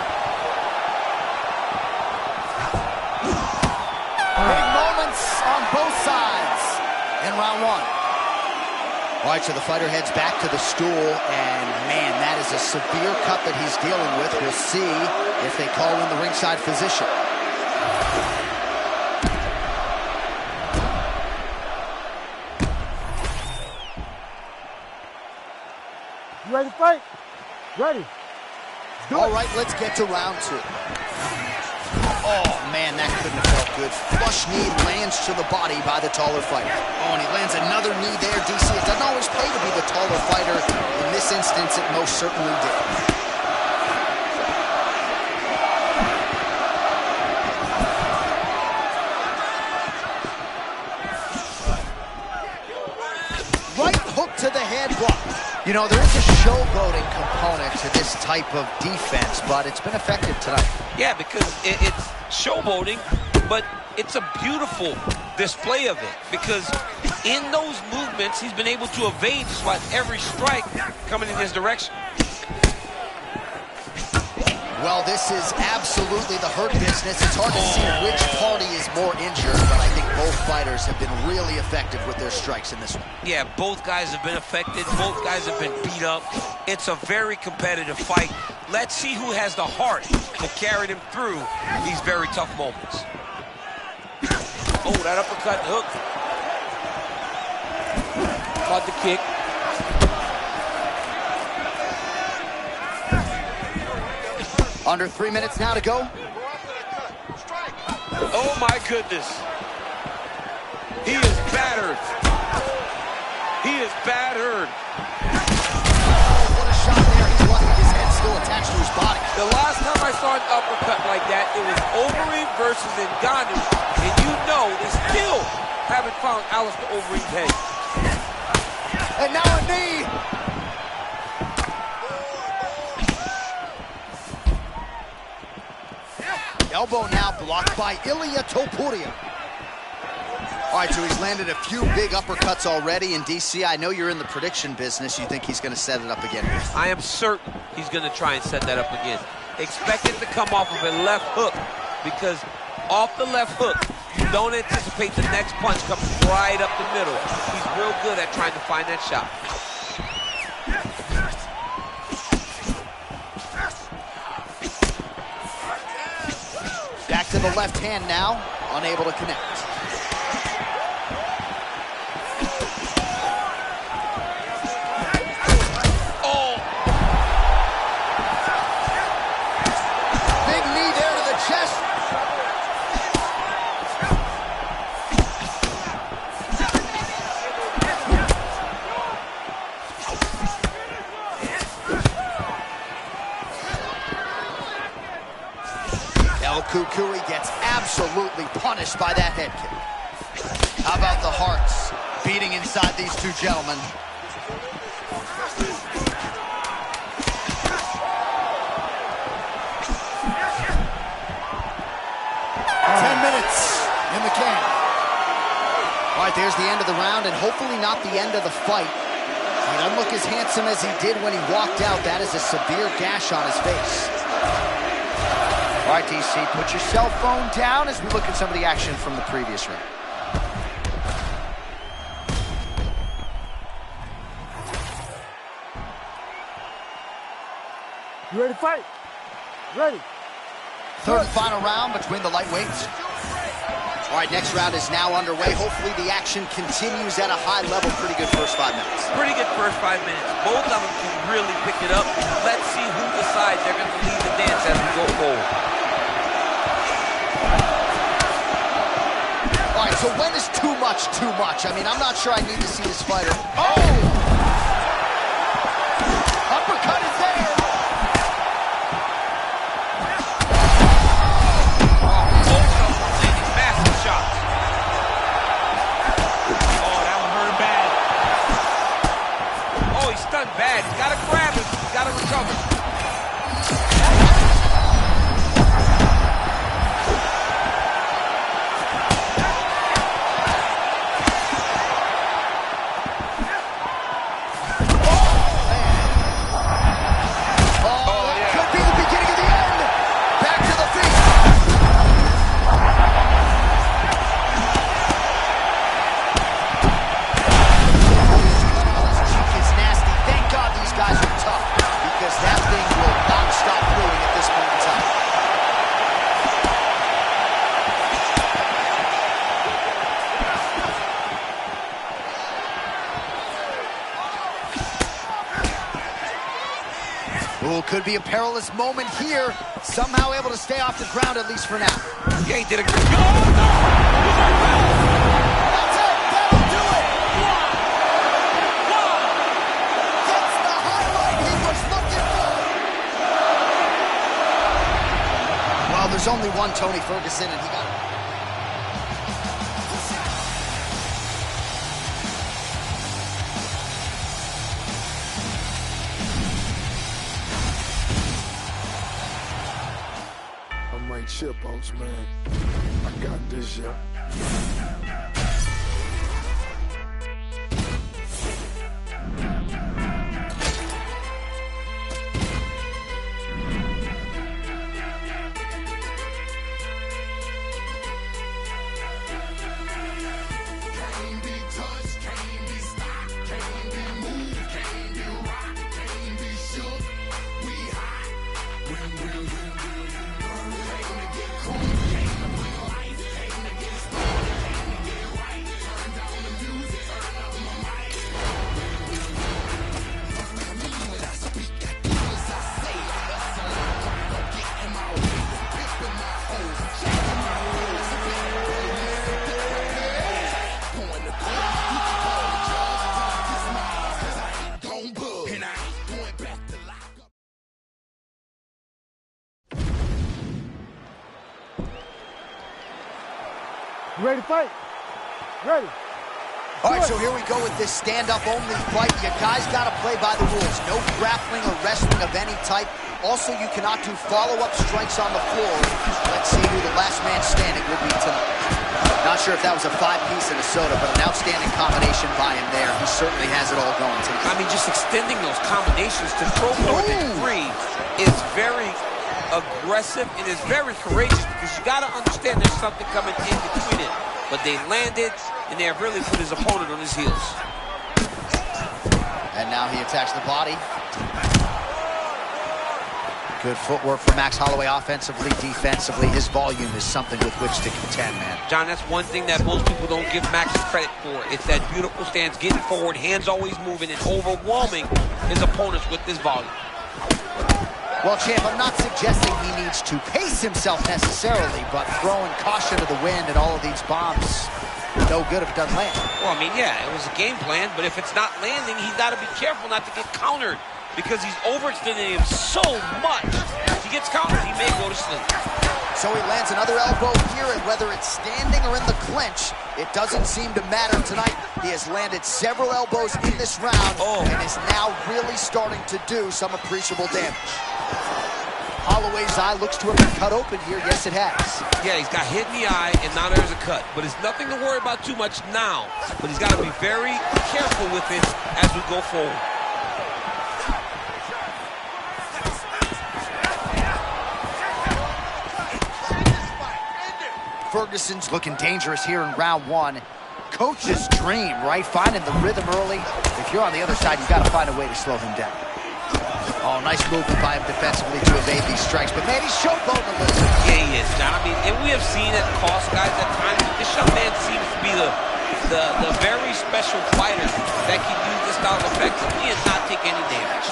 Big moments on both sides in round one. All right, so the fighter heads back to the stool, and man, that is a severe cut that he's dealing with. We'll see if they call in the ringside physician. You ready to fight? Ready. All right, let's get to round two. Oh, man, that couldn't have felt good. Flush knee lands to the body by the taller fighter. Oh, and he lands another knee there, DC. It doesn't always pay to be the taller fighter. In this instance, it most certainly did. Right hook to the head block. You know, there is a showboating component to this type of defense, but it's been effective tonight. Yeah, because it's showboating, but it's a beautiful display of it. Because in those movements, he's been able to evade just about every strike coming in his direction. Well, this is absolutely the hurt business. It's hard to see which party is more injured, but I think both fighters have been really effective with their strikes in this one. Yeah, both guys have been affected. Both guys have been beat up. It's a very competitive fight. Let's see who has the heart to carry them through these very tough moments. Oh, that uppercut hook. Caught the kick. Under 3 minutes now to go. Oh, my goodness. He is battered. He is battered. Oh, what a shot there. He's lucky his head's still attached to his body. The last time I saw an uppercut like that, it was Overeem versus Ngannou. And you know they still haven't found Alistair Overeem's head. And now a knee. Elbow now blocked by Ilia Topuria. All right, so he's landed a few big uppercuts already. And DC, I know you're in the prediction business. You think he's going to set it up again? I am certain he's going to try and set that up again. Expect it to come off of a left hook, because off the left hook, you don't anticipate the next punch coming right up the middle. He's real good at trying to find that shot. Back to the left hand now, unable to connect. Oh! Big knee there to the chest. El Cucuy gets absolutely punished by that head kick. How about the hearts beating inside these two gentlemen? In the can. All right, there's the end of the round, and hopefully not the end of the fight. He doesn't look as handsome as he did when he walked out. That is a severe gash on his face. All right, DC, put your cell phone down as we look at some of the action from the previous round. You ready to fight? Ready. Third and final round between the lightweights. All right, next round is now underway. Hopefully the action continues at a high level. Pretty good first 5 minutes. Pretty good first 5 minutes. Both of them can really pick it up. Let's see who decides they're going to lead the dance as we go forward. All right, so when is too much too much? I mean, I'm not sure I need to see this fighter. Oh! Uppercut is there. Bad. He's got to grab it. He's got to recover. Could be the beginning of the end. Back to the feet. Guys are tough because that thing will not stop moving at this point in time. Ooh, could be a perilous moment here. Somehow able to stay off the ground, at least for now. Yeah, he did a good job. There's only one Tony Ferguson, and he got it. I'm right chip, folks, man. I got this, yeah. You ready to fight? Ready. All right, so here we go with this stand-up-only fight. You guys got to play by the rules. No grappling or wrestling of any type. Also, you cannot do follow-up strikes on the floor. Let's see who the last man standing will be tonight. Not sure if that was a 5-piece and a soda, but an outstanding combination by him there. He certainly has it all going tonight. I mean, just extending those combinations to throw more than 3 is very aggressive and is very courageous because you got to understand there's something coming in between it. But they landed, and they have really put his opponent on his heels. And now he attacks the body. Good footwork for Max Holloway offensively, defensively. His volume is something with which to contend, man. John, that's one thing that most people don't give Max credit for. It's that beautiful stance, getting forward, hands always moving, and overwhelming his opponents with this volume. Well, champ, I'm not suggesting he needs to pace himself necessarily, but throwing caution to the wind and all of these bombs, no good if it doesn't land. Well, I mean, yeah, it was a game plan, but if it's not landing, he's got to be careful not to get countered because he's overextending him so much. If he gets countered, he may go to sleep. So he lands another elbow here, and whether it's standing or in the clinch, it doesn't seem to matter tonight. He has landed several elbows in this round and is now really starting to do some appreciable damage. Holloway's eye looks to have been cut open here. Yes, it has. Yeah, he's got hit in the eye, and now there's a cut. But it's nothing to worry about too much now. But he's got to be very careful with it as we go forward. Ferguson's looking dangerous here in round 1. Coach's dream, right? Finding the rhythm early. If you're on the other side, you've got to find a way to slow him down. Oh, nice movement by him defensively to evade these strikes, but man, he's showboating a little. Yeah, he is, John. I mean, and we have seen it cost guys at times. This special fighters that can use this style effectively and not take any damage.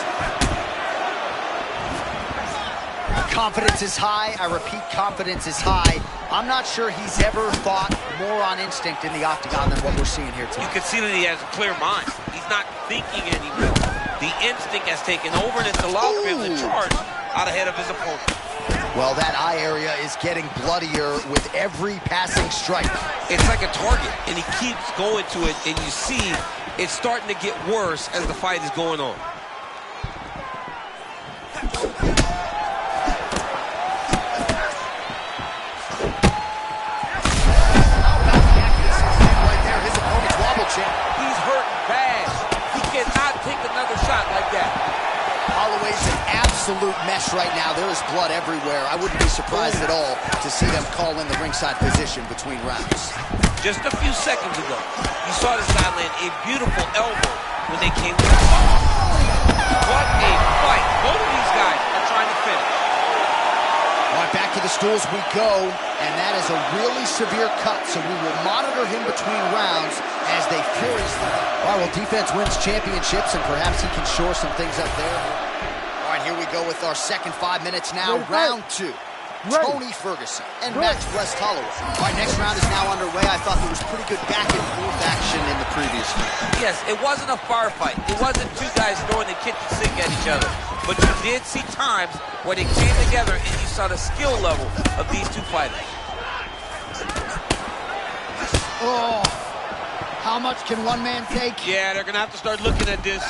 Confidence is high. I repeat, confidence is high. I'm not sure he's ever fought more on instinct in the octagon than what we're seeing here tonight. You can see that he has a clear mind. He's not thinking anymore. The instinct has taken over, and it's allowed him to charge out ahead of his opponent. Well, that eye area is getting bloodier with every passing strike. It's like a target, and he keeps going to it, and you see it's starting to get worse as the fight is going on. He's hurting bad. He cannot take another shot like that. Holloway's an absolute mess right now. There is blood everywhere. I wouldn't be surprised at all to see them call in the ringside position between rounds. Just a few seconds ago, you saw this guy land a beautiful elbow when they came to the fight. What a fight. Both of these guys are trying to finish. All right, back to the stools we go, and that is a really severe cut, so we will monitor him between rounds as they furiously. All right, well, defense wins championships, and perhaps he can shore some things up there. All right, here we go with our second 5 minutes now, round two. Tony Ferguson and Max West Holloway. All right, next round is now underway. I thought there was pretty good back and forth action in the previous round. Yes, it wasn't a firefight. It wasn't two guys throwing the kitchen sink at each other. But you did see times where they came together and you saw the skill level of these two fighters. Oh, how much can one man take? Yeah, they're going to have to start looking at this.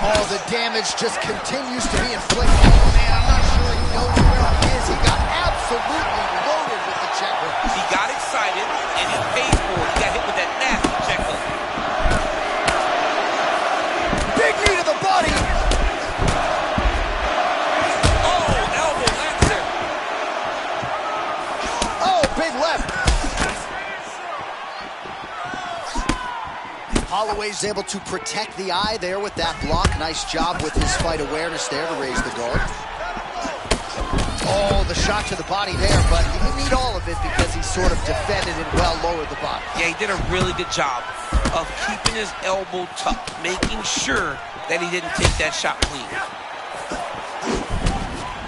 Oh, the damage just continues to be inflicted. Oh, man, I'm not sure he knows where he is. He got absolutely loaded with the check hook. He got excited, and he paid for it. He got hit with that nasty check hook. Big knee to the body. Oh, elbow lancer. Oh, big left. Holloway's able to protect the eye there with that block. Nice job with his fight awareness there to raise the guard. Oh, the shot to the body there, but he didn't need all of it because he sort of defended and well lowered the body. Yeah, he did a really good job of keeping his elbow tucked, making sure that he didn't take that shot clean.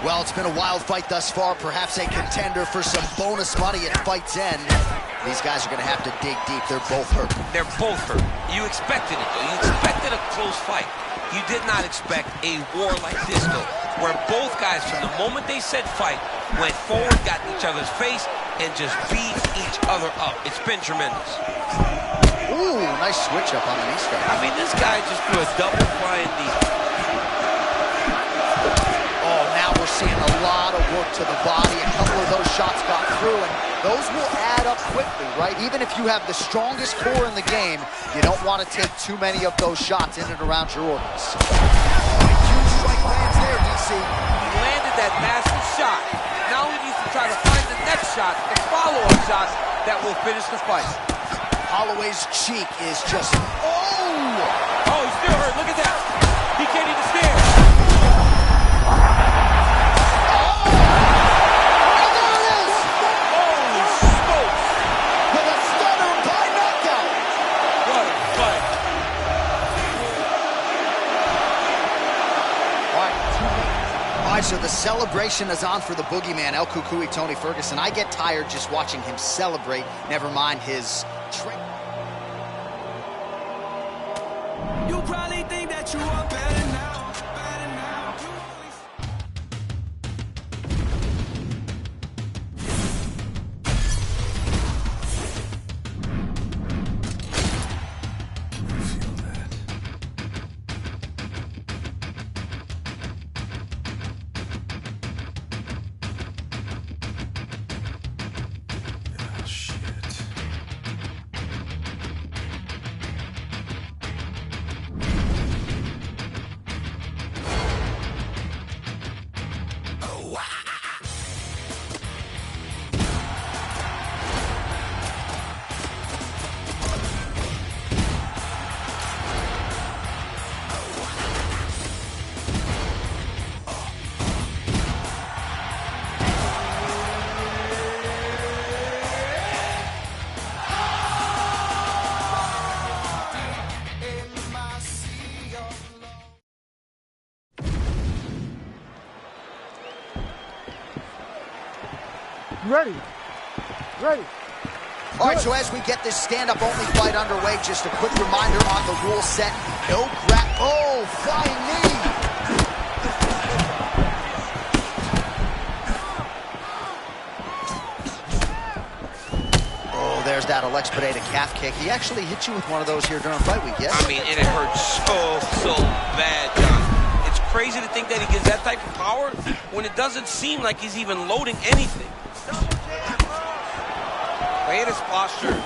Well, it's been a wild fight thus far, perhaps a contender for some bonus money at fight's end. These guys are going to have to dig deep. They're both hurt. They're both hurt. You expected it, though. You expected a close fight. You did not expect a war like this, though, where both guys, from the moment they said fight, went forward, got in each other's face, and just beat each other up. It's been tremendous. Ooh, nice switch up on the knee strike. I mean, this guy just threw a double flying knee. Oh, now we're seeing a lot of work to the body. A couple of those shots got through, and those will add up quickly, right? Even if you have the strongest core in the game, you don't want to take too many of those shots in and around your organs. Huge strike lands there, DC. He landed that massive shot. Now he needs to try to find the next shot, the follow-up shot that will finish the fight. Holloway's cheek is just, Oh, he's still hurt. Look at that. He can't even stand. So the celebration is on for the boogeyman, El Cucuy Tony Ferguson. I get tired just watching him celebrate, never mind his trick. You probably think that you are better now, better now. You ready? Ready. All right, so as we get this stand-up only fight underway, just a quick reminder on the rule set. No grab. Oh, flying knee. Oh, there's that Alex Pereira calf kick. He actually hit you with one of those here during fight week, yes? I mean, and it hurts so bad, John. It's crazy to think that he gets that type of power when it doesn't seem like he's even loading anything. Pereira's posture,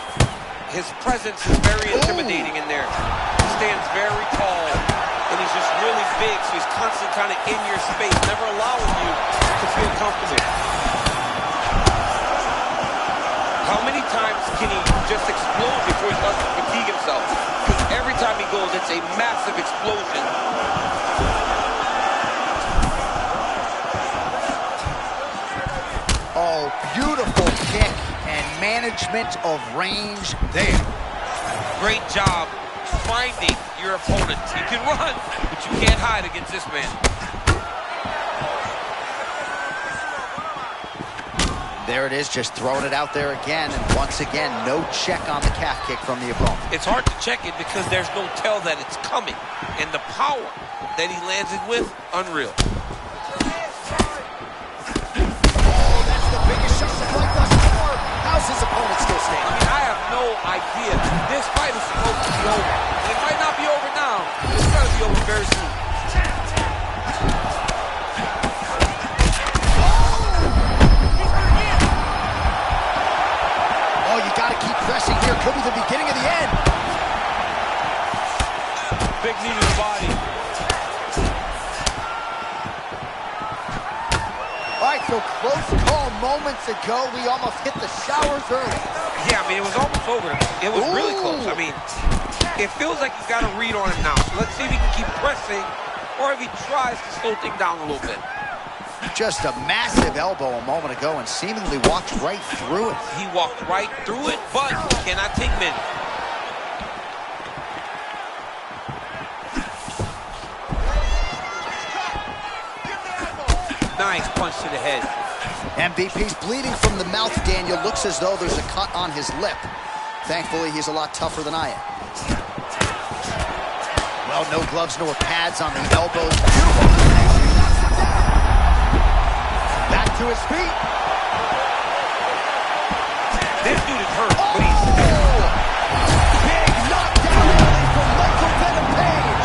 his presence is very intimidating in there. He stands very tall, and he's just really big, so he's constantly kind of in your space, never allowing you to feel comfortable. How many times can he just explode before he starts to fatigue himself? Because every time he goes, it's a massive explosion. Oh, beautiful kick. Management of range there. Great job finding your opponent. You can run, but you can't hide against this man. There it is, just throwing it out there again, and once again, no check on the calf kick from the opponent. It's hard to check it because there's no tell that it's coming, and the power that he lands it with, unreal. How's his opponent still standing? I mean, I have no idea. This fight is supposed to be over. And it might not be over now, but it's going to be over very soon. Oh, you got to keep pressing here. Could be the beginning of the end. Big knee to the body. All right, so close call moments ago. We almost hit the showers early. Yeah, I mean, it was almost over. It was really close. I mean, it feels like he's got a read on him now. So let's see if he can keep pressing or if he tries to slow things down a little bit. Just a massive elbow a moment ago and seemingly walked right through it. He walked right through it, but cannot take many. Nice punch to the head. MVP's bleeding from the mouth, Daniel. Looks as though there's a cut on his lip. Thankfully, he's a lot tougher than I am. Well, no gloves, no pads on the elbows. Beautiful. Back to his feet. This dude is hurt, but he's... Big knockdown early from Michael Venom Page.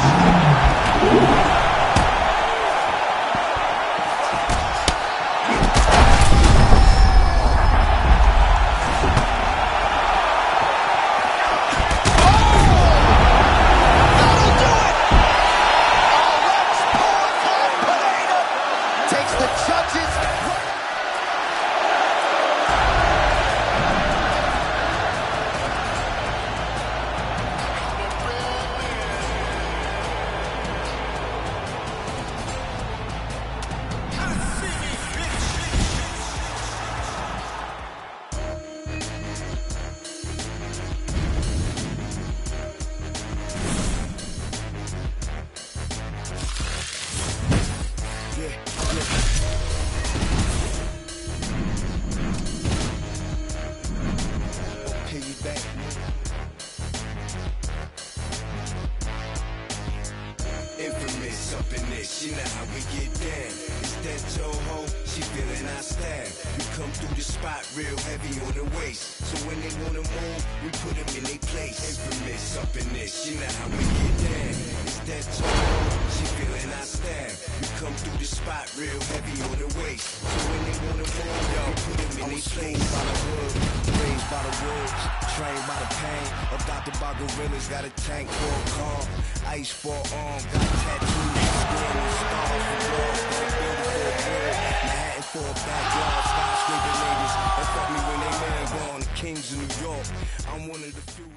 You know how we get down. It's that Joe-Ho, she feeling our style. We come through the spot real heavy on the waist. So when they wanna move, we put them in their place. Infamous up in this, you know how we get down. It's that Joe-Ho, she feeling our style. We come through the spot real heavy on the waist. So when they wanna move, we put them in their place. By the hood, raised by the wolves, trained by the pain, adopted by gorillas, got a tank for a car, ice for arm, got tattoos, skin, stars for dogs, got a beautiful world, Manhattan for a backyard, skyscraper niggas, that fuck me when they man gone, the kings of New York, I'm one of the few.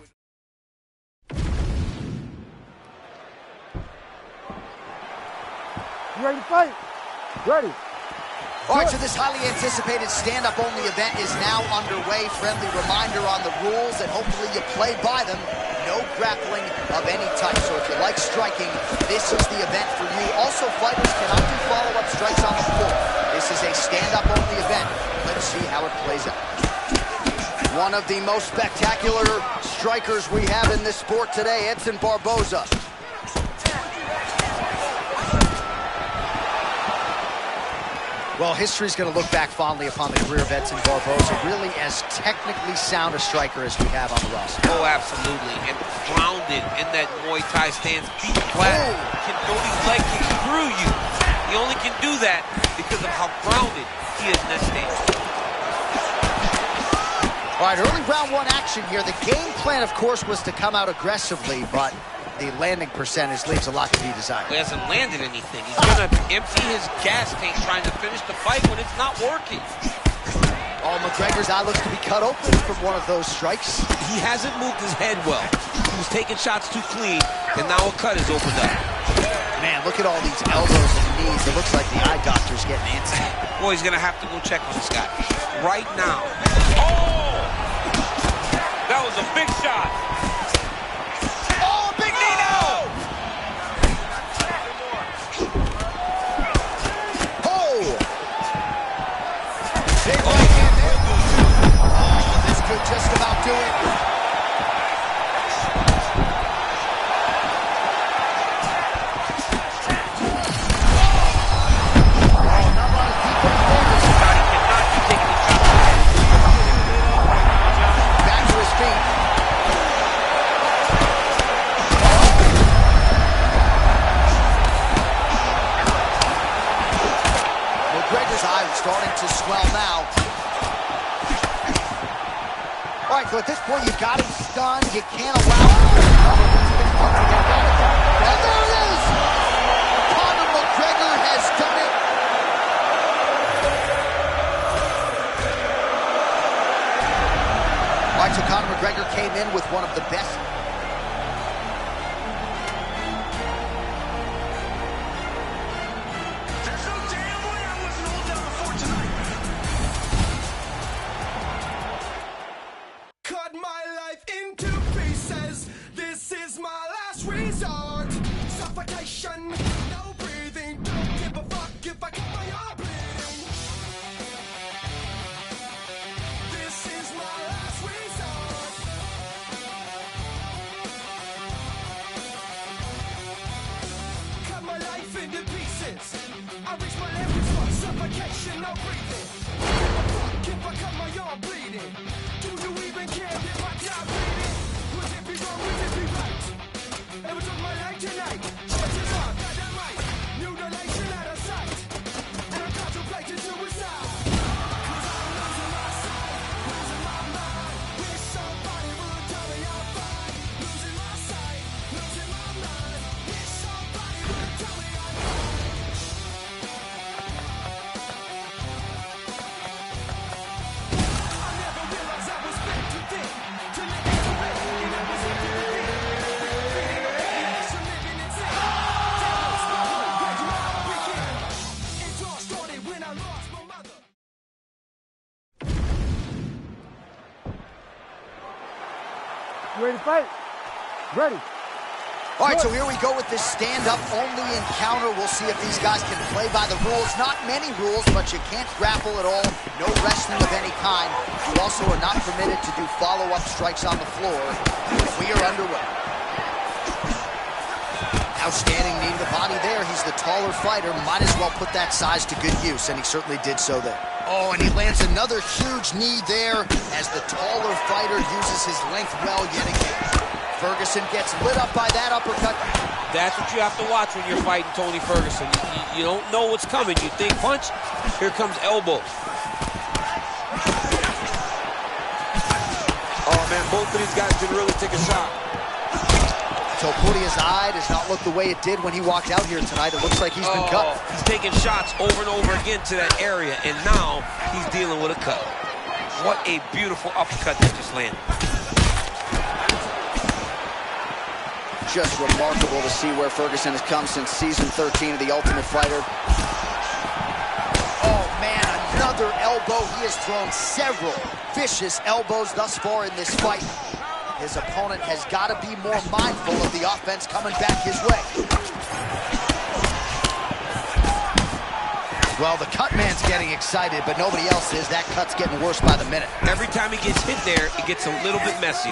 You ready to fight? Ready. All right, so this highly anticipated stand-up only event is now underway. Friendly reminder on the rules, and hopefully you play by them. No grappling of any type. So if you like striking, this is the event for you. Also, fighters cannot do follow-up strikes on the floor. This is a stand-up only event. Let's see how how it plays out. One of the most spectacular strikers we have in this sport today, Edson Barboza. Well, history's going to look back fondly upon the career of Edson Barboza, really as technically sound a striker as we have on the roster. Oh, absolutely. And grounded in that Muay Thai stance, feet flat, can throw these leg kicks through you. He only can do that because of how grounded he is in that stance. All right, early round one action here. The game plan, of course, was to come out aggressively, but the landing percentage leaves a lot to be desired. He hasn't landed anything. He's going to empty his gas tank trying to finish the fight when it's not working. Oh, McGregor's eye looks to be cut open from one of those strikes. He hasn't moved his head well. He was taking shots too clean, and now a cut is opened up. Man, look at all these elbows and knees. It looks like the eye doctor's getting antsy. Boy, he's going to have to go check on this guy right now. Oh! That was a big shot. Oh, big knee now! Oh! Big right hand there. Oh, this could just about do it. Starting to swell now. All right, so at this point, you've got him stunned. You can't allow him. And there it is! Conor McGregor has done it. All right, so Conor McGregor came in with one of the best. You ready to fight? Ready. All right, so here we go with this stand-up only encounter. We'll see if these guys can play by the rules. Not many rules, but you can't grapple at all. No wrestling of any kind. You also are not permitted to do follow-up strikes on the floor. We are underway. Outstanding knee to the body there. He's the taller fighter. Might as well put that size to good use, and he certainly did so there. Oh, and he lands another huge knee there as the taller fighter uses his length well yet again. Ferguson gets lit up by that uppercut. That's what you have to watch when you're fighting Tony Ferguson. You don't know what's coming. You think punch, here comes elbow. Oh, man, both of these guys can really take a shot. Topuria's eye does not look the way it did when he walked out here tonight. It looks like he's been cut. He's taking shots over and over again to that area, and now he's dealing with a cut. What a beautiful uppercut that just landed. Just remarkable to see where Ferguson has come since season 13 of The Ultimate Fighter. Oh, man, another elbow. He has thrown several vicious elbows thus far in this fight. His opponent has got to be more mindful of the offense coming back his way. Well, Well, the cut man's getting excited, but nobody else is. That cut's getting worse by the minute. Every time he gets hit there, it gets a little bit messier.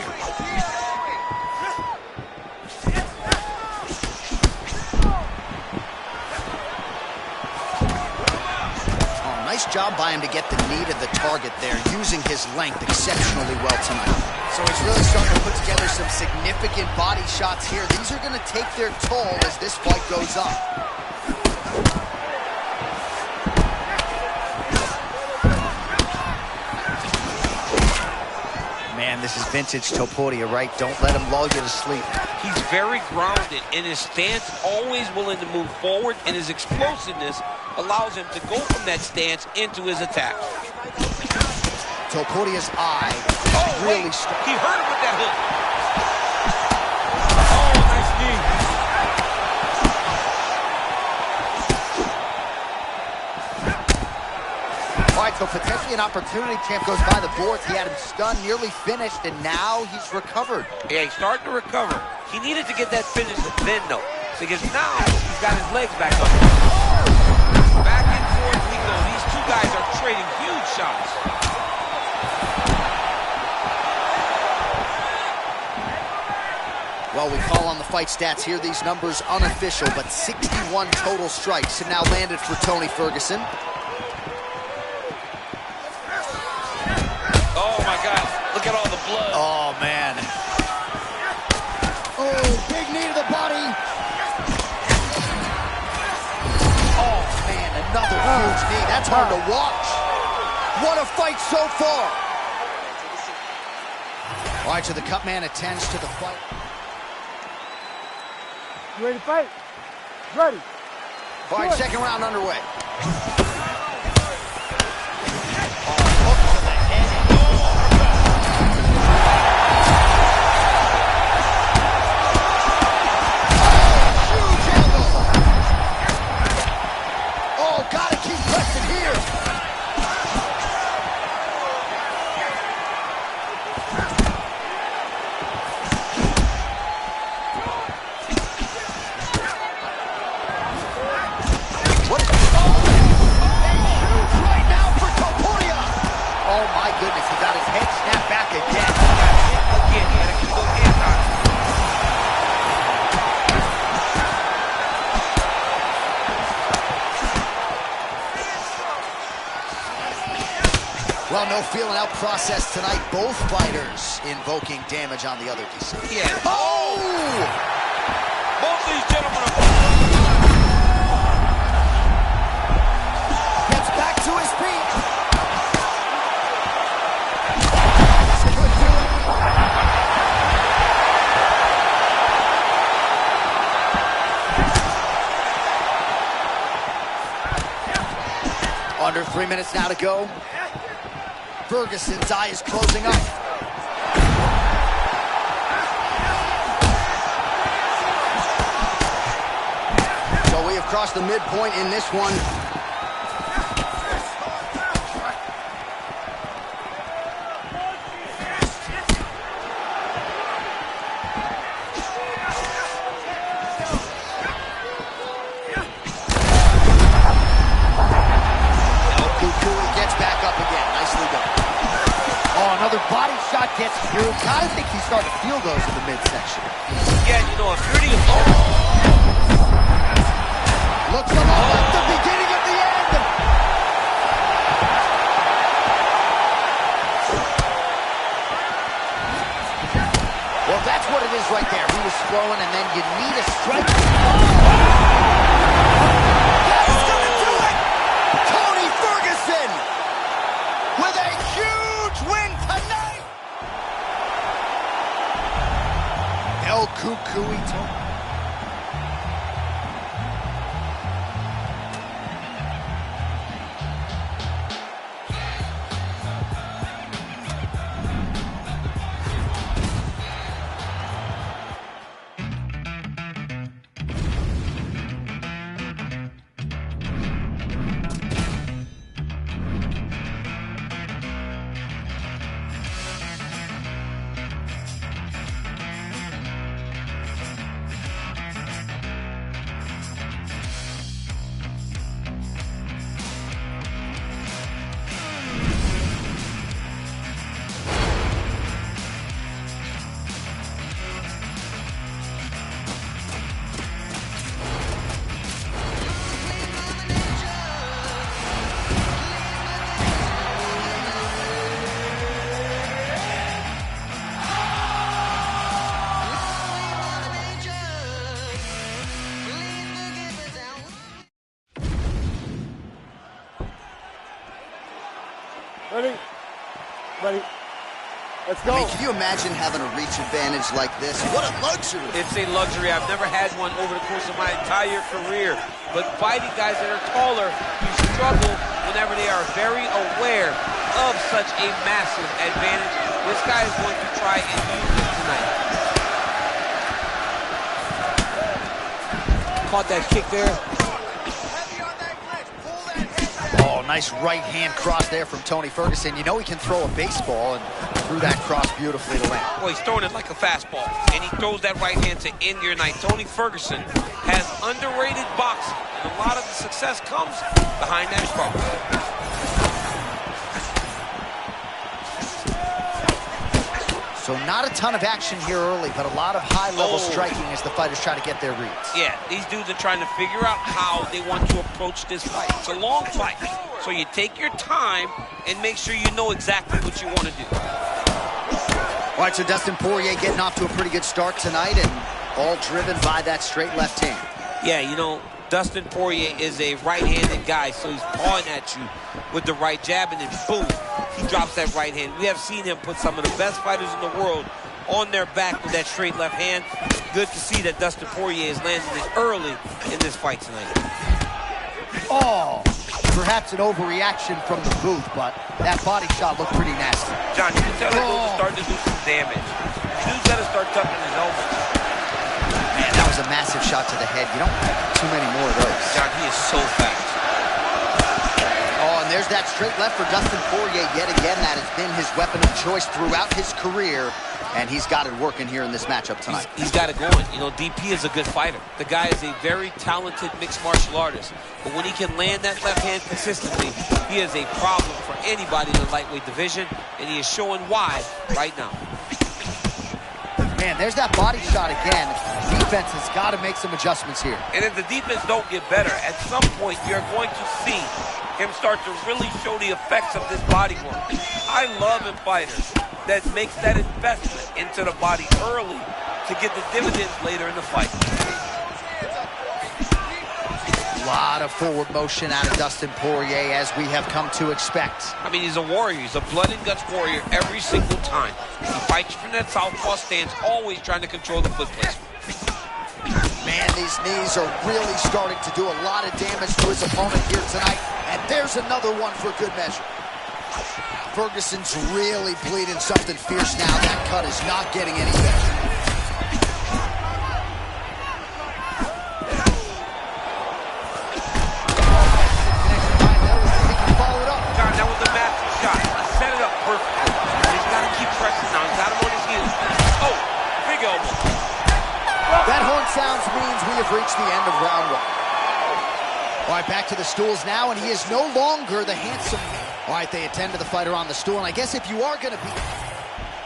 Oh, nice job by him to get the knee to the target there, using his length exceptionally well tonight. So he's really starting to put together some significant body shots here. These are going to take their toll as this fight goes on. Man, this is vintage Topuria, right? Don't let him lull you to sleep. He's very grounded, and his stance always willing to move forward, and his explosiveness allows him to go from that stance into his attack. Topuria's eye really strong. He hurt him with that hook. Oh, nice knee. All right, so potentially an opportunity. Champ goes by the boards. He had him stunned, nearly finished, and now he's recovered. Yeah, he's starting to recover. He needed to get that finish then, though, because now he's got his legs back up. Back and forth we go. These two guys are trading huge shots. Well, we call on the fight stats here. These numbers unofficial, but 61 total strikes have now landed for Tony Ferguson. Oh, my God. Look at all the blood. Oh, man. Oh, big knee to the body. Oh, man, another huge knee. That's hard to watch. What a fight so far. All right, so the cut man attends to the fight. You ready to fight? Ready. All right, second round underway. Well, no feeling out process tonight. Both fighters invoking damage on the other DC. Yeah. Oh! Both these gentlemen are... Gets back to his feet. Under 3 minutes now to go. Ferguson's eye is closing up. So we have crossed the midpoint in this one. Another body shot gets through. Gotta think he's starting to feel those in the midsection. Yeah, you know, if you're the looks a lot like the beginning of the end. Well, that's what it is right there. He was throwing, and then you need a strike. That's gonna do it! Tony Ferguson with a huge win tonight! El Cucuy. Ready? Ready. Let's go. I mean, can you imagine having a reach advantage like this? What a luxury. It's a luxury. I've never had one over the course of my entire career. But fighting guys that are taller, you struggle whenever they are very aware of such a massive advantage. This guy is going to try and use it tonight. Caught that kick there. Oh, nice right hand cross there from Tony Ferguson. You know he can throw a baseball, and threw that cross beautifully to land. Well, he's throwing it like a fastball, and he throws that right hand to end your night. Tony Ferguson has underrated boxing, and a lot of the success comes behind that struggle. So not a ton of action here early, but a lot of high-level striking as the fighters try to get their reads. Yeah, these dudes are trying to figure out how they want to approach this fight. It's a long fight, so you take your time and make sure you know exactly what you want to do. All right, so Dustin Poirier getting off to a pretty good start tonight, and all driven by that straight left hand. Yeah, you know, Dustin Poirier is a right-handed guy, so he's pawing at you with the right jab, and then boom, he drops that right hand. We have seen him put some of the best fighters in the world on their back with that straight left hand. Good to see that Dustin Poirier is landing it early in this fight tonight. Oh, perhaps an overreaction from the booth, but that body shot looked pretty nasty. John, you can tell that dude's starting to do some damage. Dude's got to start tucking his elbows. Man, that was a massive shot to the head. You don't have too many more of those. John, he is so fast. Oh, and there's that straight left for Dustin Poirier yet again. That has been his weapon of choice throughout his career, and he's got it working here in this matchup tonight. He's got it going. You know, DP is a good fighter. The guy is a very talented mixed martial artist, but when he can land that left hand consistently, he is a problem for anybody in the lightweight division, and he is showing why right now. Man, there's that body shot again. Defense has got to make some adjustments here. And if the defense don't get better, at some point you're going to see him start to really show the effects of this body work. I love in fighters that makes that investment into the body early to get the dividends later in the fight. A lot of forward motion out of Dustin Poirier, as we have come to expect. I mean, he's a warrior. He's a blood and guts warrior every single time. He fights from that southpaw stance, always trying to control the foot placement. Man, these knees are really starting to do a lot of damage to his opponent here tonight. And there's another one for good measure. Ferguson's really bleeding something fierce now. That cut is not getting any better. John, that was a massive shot. Set it up perfectly. He's got to keep pressing now. He's got him on his heels. Oh, big elbow. That horn sounds means we have reached the end of round one. All right, back to the stools now, and he is no longer the handsome. All right, they attend to the fighter on the stool, and I guess if you are going to be...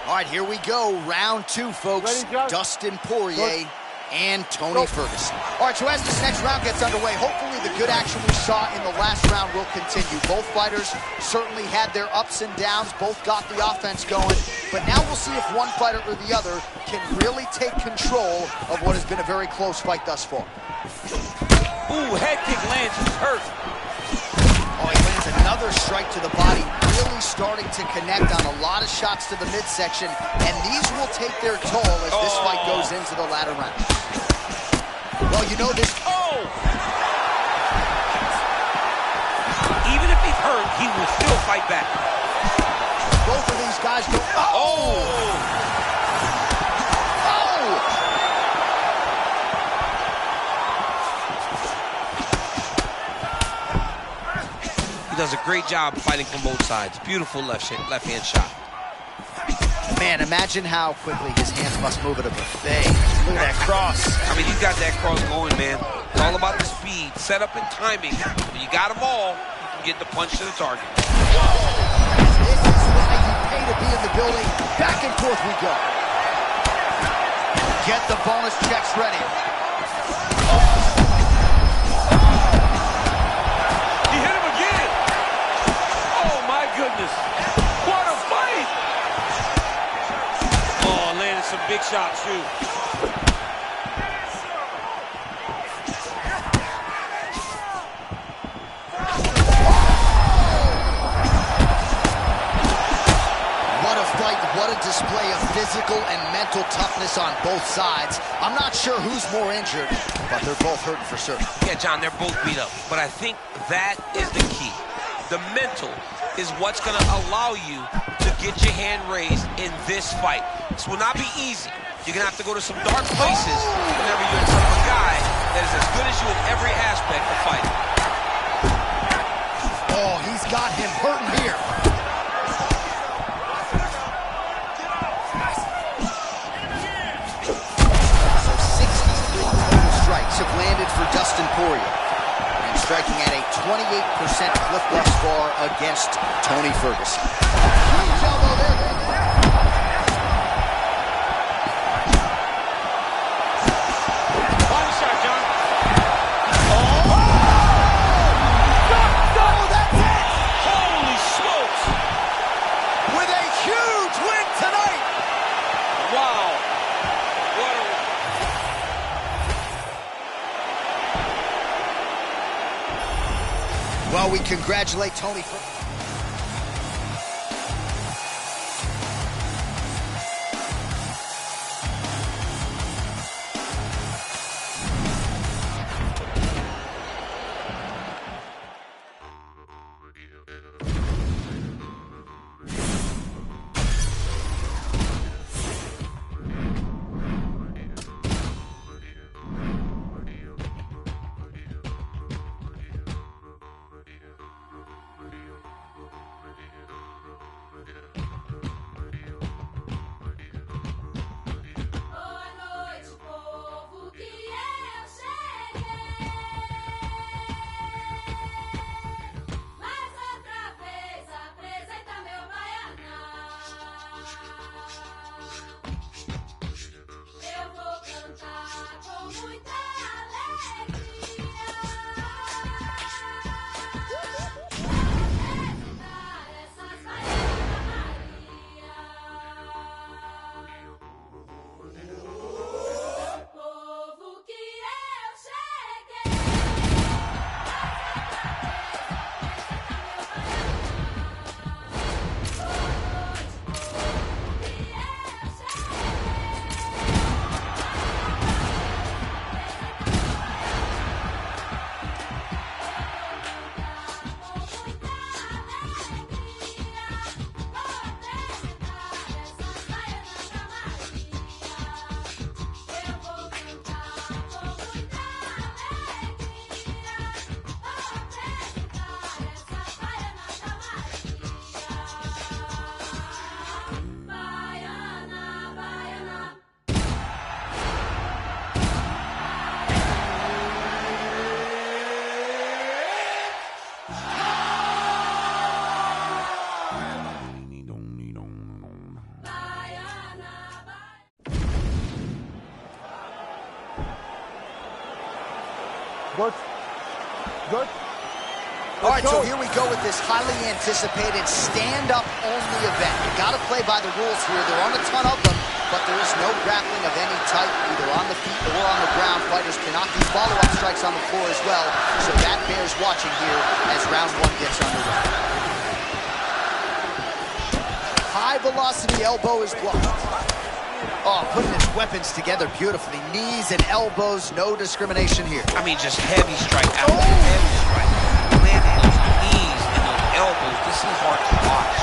All right, here we go. Round two, folks. Ready, Dustin Poirier and Tony Ferguson. All right, so as this next round gets underway, hopefully the good action we saw in the last round will continue. Both fighters certainly had their ups and downs. Both got the offense going. But now we'll see if one fighter or the other can really take control of what has been a very close fight thus far. Ooh, head kick lands. He's hurt. Oh, he lands another strike to the body, really starting to connect on a lot of shots to the midsection, and these will take their toll as this fight goes into the latter round. Well, you know this... Oh! Even if he's hurt, he will still fight back. Both of these guys go... Oh! He does a great job fighting from both sides. Beautiful left-hand shot. Man, imagine how quickly his hands must move at a buffet. Look at that cross. I mean, he's got that cross going, man. It's all about the speed, setup, and timing. When you got them all, you can get the punch to the target. This is why you pay to be in the building. Back and forth we go. Get the bonus checks ready. He hit him again. Oh, my goodness. What a fight. Oh, landed some big shots, too. physical and mental toughness on both sides. I'm not sure who's more injured, but they're both hurting for certain. Yeah, John, they're both beat up, but I think that is the key. The mental is what's going to allow you to get your hand raised in this fight. This will not be easy. You're going to have to go to some dark places whenever you're in front of a guy that is as good as you in every aspect of fighting. Oh, he's got him hurting here. So 63 total strikes have landed for Dustin Poirier, and striking at a 28% clip thus far against Tony Ferguson. Huge elbow there. Well, we congratulate Tony for... Good. Good. All right, so here we go with this highly anticipated stand-up only event. You got to play by the rules here. There aren't a ton of them, but there is no grappling of any type, either on the feet or on the ground. Fighters cannot do follow-up strikes on the floor as well, so that bears watching here as round one gets underway. High-velocity elbow is blocked. Oh, putting his weapons together beautifully. Knees and elbows, no discrimination here. I mean, just heavy strike after heavy strike. Landing those knees and those elbows. This is hard to watch.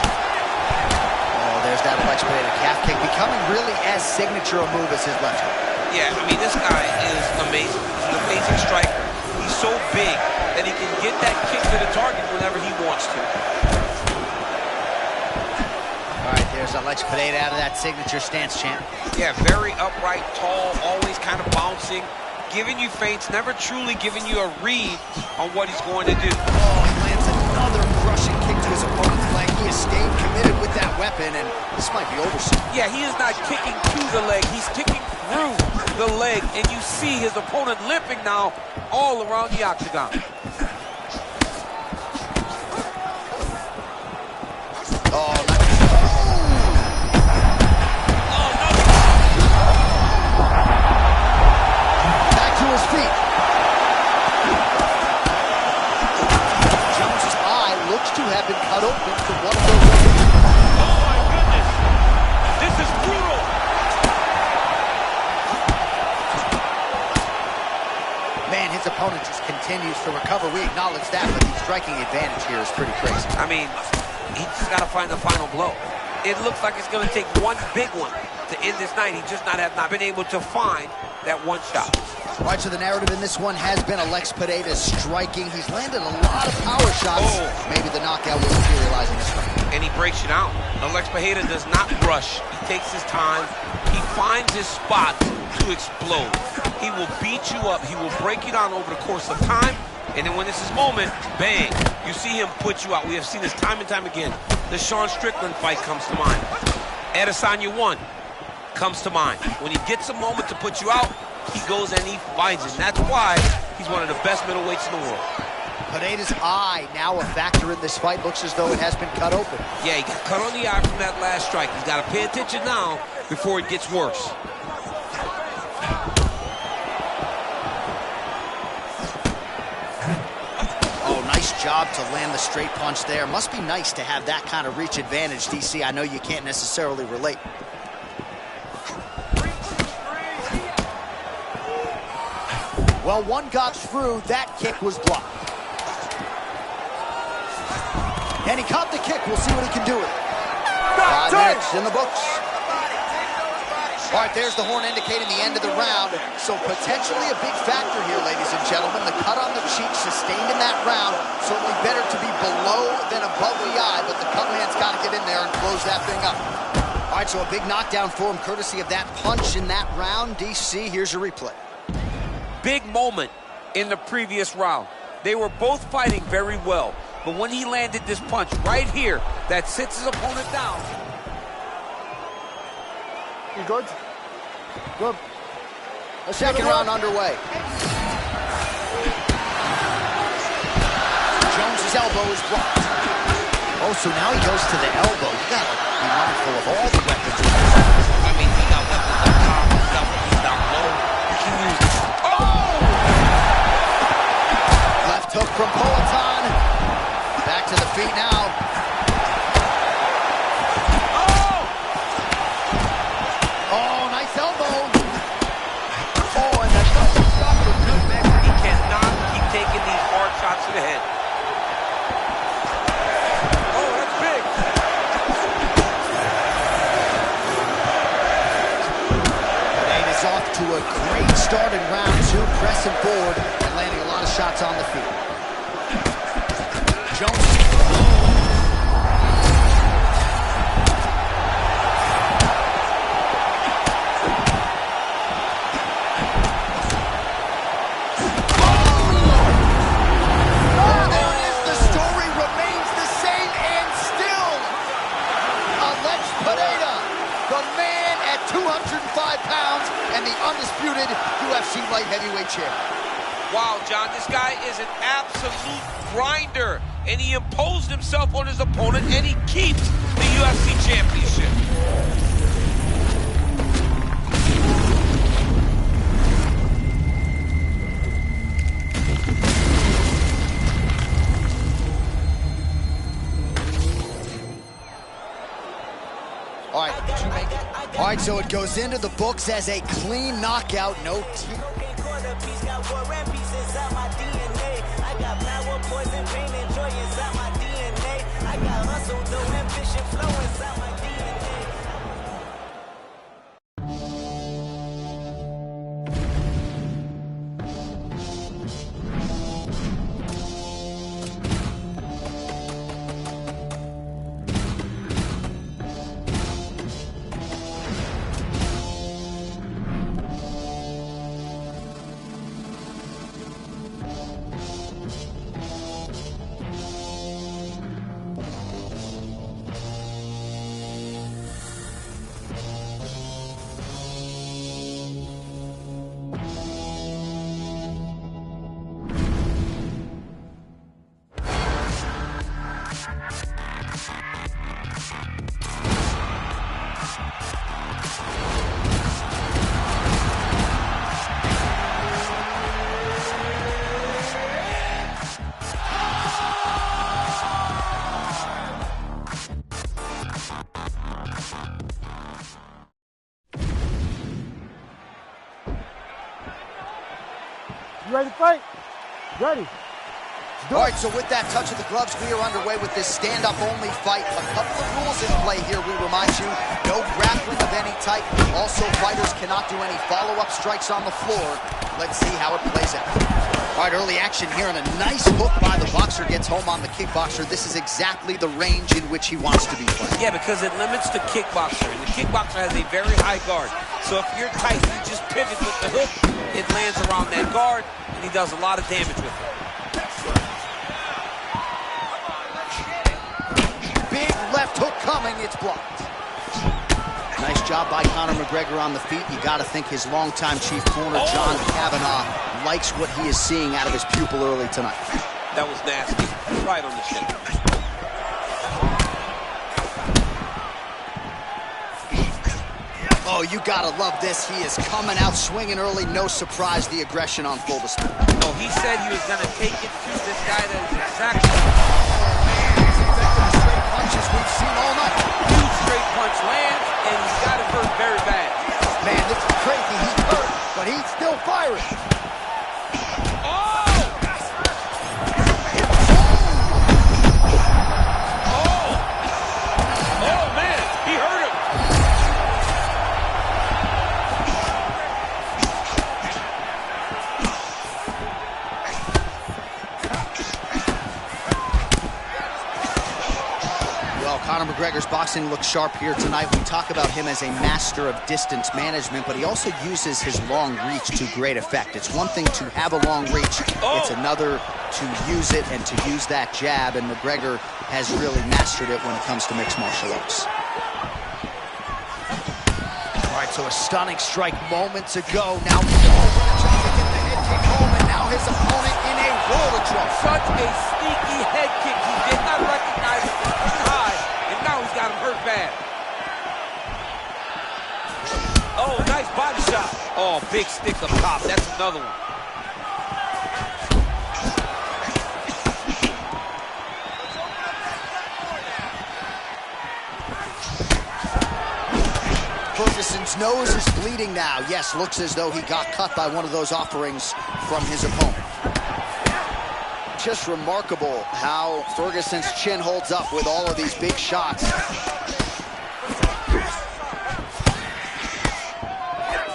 Oh, there's that Alex Pereira calf kick, becoming really as signature a move as his left hook. Yeah, I mean, this guy is amazing. He's an amazing striker. He's so big that he can get that kick to the target whenever he wants to. All right, there's Alex Pereira out of that signature stance, champ. Yeah, very upright, tall, always kind of bouncing, giving you feints, never truly giving you a read on what he's going to do. Oh, he lands another crushing kick to his opponent's leg. He has stayed committed with that weapon, and this might be over soon. Yeah, he is not kicking to the leg. He's kicking through the leg, and you see his opponent limping now all around the octagon. Oh, back to his feet. Jones's eye looks to have been cut open from one of those. Oh my goodness! This is brutal. his opponent just continues to recover. We acknowledge that, but the striking advantage here is pretty crazy. I mean, he just got to find the final blow. It looks like it's going to take one big one to end this night. He just have not been able to find that one shot. All right, so the narrative in this one has been Alex Pineda striking. He's landed a lot of power shots. Maybe the knockout will materialize in this fight. And he breaks it out. Alex Pineda does not rush. He takes his time. He finds his spot to explode. He will beat you up. He will break you down over the course of time. And then when it's his moment, bang, you see him put you out. We have seen this time and time again. The Sean Strickland fight comes to mind. Adesanya 1 comes to mind. When he gets a moment to put you out, he goes and he finds it. And that's why he's one of the best middleweights in the world. Pineda's eye now a factor in this fight. Looks as though it has been cut open. Yeah, he got cut on the eye from that last strike. He's got to pay attention now before it gets worse. Oh, nice job to land the straight punch there. Must be nice to have that kind of reach advantage, DC. I know you can't necessarily relate. Well, one got through. That kick was blocked. And he caught the kick. We'll see what he can do with it. 5 minutes in the books. All right, there's the horn indicating the end of the round. So potentially a big factor here, ladies and gentlemen. The cut on the cheek sustained in that round. Certainly better to be below than above the eye, but the cut man's got to get in there and close that thing up. All right, so a big knockdown for him courtesy of that punch in that round. DC, here's your replay. Big moment in the previous round. They were both fighting very well, but when he landed this punch right here that sits his opponent down. You good? Good. Second round underway. Jones's elbow is blocked. Oh, so now he goes to the elbow. You gotta be mindful of all the weapons. I mean, he got weapons up top, he's got weapons down low. You can use it. Left hook from Poatan. Back to the feet now. Oh, nice elbow. Oh, and that's a good measure. He cannot keep taking these hard shots to the head. Oh, that's big. Pineda's off to a great start in round 2, pressing forward and landing a lot of shots on the feet. Jones. Undisputed UFC light heavyweight champion. Wow, John, this guy is an absolute grinder, and he imposed himself on his opponent, and he keeps the UFC championship. All right, so it goes into the books as a clean knockout, no team. You ready to fight? Ready. All right, so with that touch of the gloves, we are underway with this stand-up only fight. A couple of rules in play here, we remind you. No grappling of any type. Also, fighters cannot do any follow-up strikes on the floor. Let's see how it plays out. All right, early action here, and a nice hook by the boxer gets home on the kickboxer. This is exactly the range in which he wants to be playing. Yeah, because it limits the kickboxer, and the kickboxer has a very high guard. So if you're tight, you just pivot with the hook, it lands around that guard, and he does a lot of damage with it. Big left hook coming, it's blocked. Nice job by Conor McGregor on the feet. You got to think his longtime chief corner, John Kavanagh, likes what he is seeing out of his pupil early tonight. That was nasty. Right on the shin. Oh, you got to love this. He is coming out swinging early. No surprise, the aggression on full display. Oh, he said he was going to take it to this guy that is exactly... Punches we've seen all night. Huge straight punch lands, and he's got it hurt very bad. Man, this is crazy. He's hurt, but he's still firing. Oh! Oh, man, he hurt him. Conor McGregor's boxing looks sharp here tonight. We talk about him as a master of distance management, but he also uses his long reach to great effect. It's one thing to have a long reach. It's another to use it and to use that jab, and McGregor has really mastered it when it comes to mixed martial arts. All right, so a stunning strike moments ago. Now trying to get the head kick home, and now his opponent in a world of trouble. Such a sneaky head kick. He did not recognize it high, and now he's got him hurt bad. Oh, nice body shot. Oh, big stick up top. That's another one. Ferguson's nose is bleeding now. Yes, looks as though he got cut by one of those offerings from his opponent. Just remarkable how Ferguson's chin holds up with all of these big shots.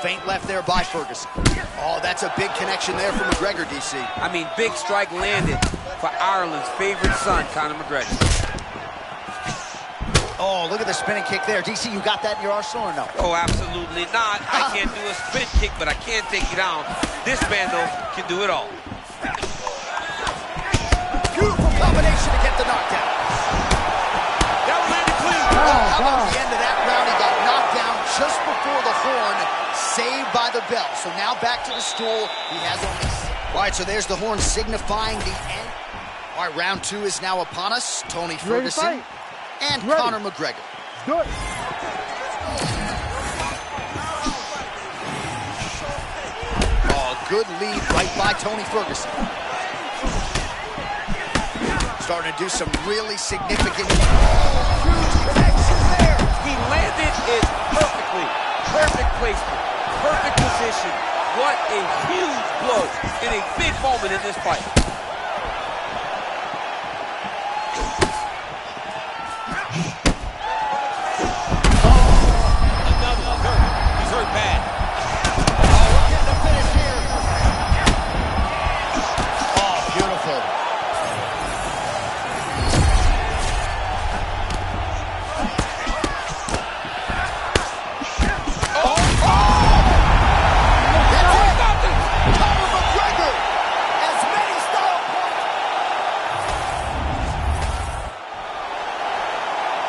Feint left there by Ferguson. Oh, that's a big connection there for McGregor, DC. I mean, big strike landed for Ireland's favorite son, Conor McGregor. Oh, look at the spinning kick there. DC, you got that in your arsenal or no? Oh, absolutely not. I can't do a spin kick, but I can take you down. This man, though, can do it all. Beautiful combination to get the knockdown. That was landed clean. How about the end of that round? He got knocked down just before the horn, saved by the bell. So now back to the stool. He has only... All right, so there's the horn signifying the end. All right, round two is now upon us. Tony Ferguson and Conor McGregor. Do it. Oh, good lead right by Tony Ferguson. Starting to do some really significant... huge connections there. He landed it perfectly. Perfect placement. Perfect position. What a huge blow in a big moment in this fight. He's hurt bad. Oh, we're getting a finish here. Oh, beautiful.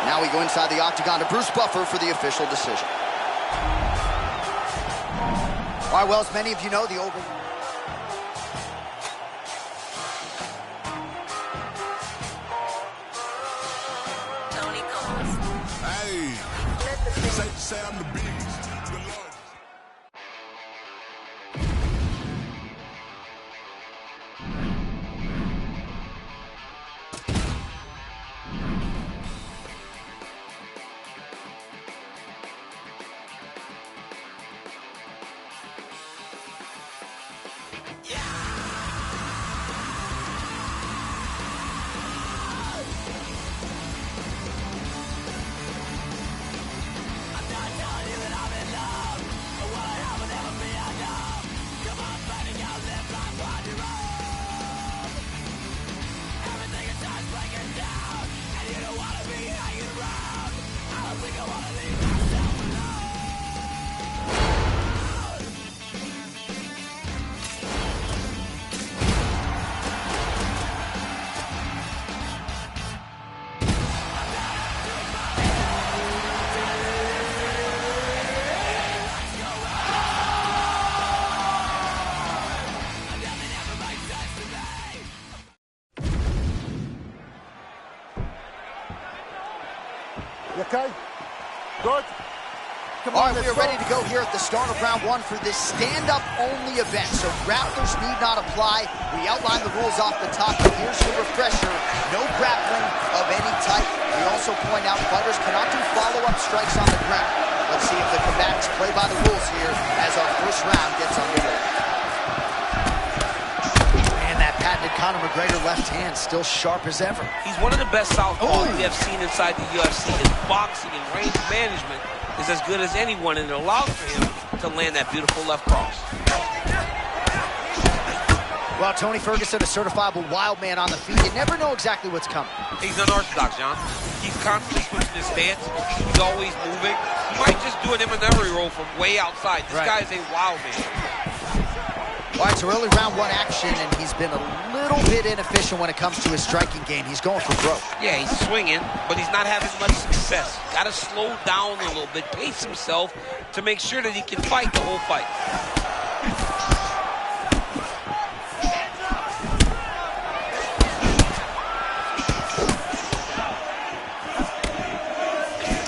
Now we go inside the octagon to Bruce Buffer for the official decision. All right, well, as many of you know, the over... Tony Combs. Hey, say I'm the biggest. The largest. You okay? Good. All right, we are ready to go here at the start of round one for this stand-up only event. So grapplers need not apply. We outlined the rules off the top, but here's your refresher. No grappling of any type. We also point out fighters cannot do follow-up strikes on the ground. Let's see if the combatants play by the rules here as our first round gets underway. And that patented Conor McGregor left hand still sharp as ever. He's one of the best southpaws we have seen inside the UFC. His boxing and range management is as good as anyone, and it allows for him to land that beautiful left cross. Well, Tony Ferguson, a certifiable wild man on the feet. You never know exactly what's coming. He's unorthodox, John. He's constantly switching his stance. He's always moving. He might just do an Eminari roll from way outside. This guy is a wild man. All right, so early round one action, and he's been a little bit inefficient when it comes to his striking game. He's going for broke. Yeah, he's swinging, but he's not having much success. Got to slow down a little bit, pace himself to make sure that he can fight the whole fight.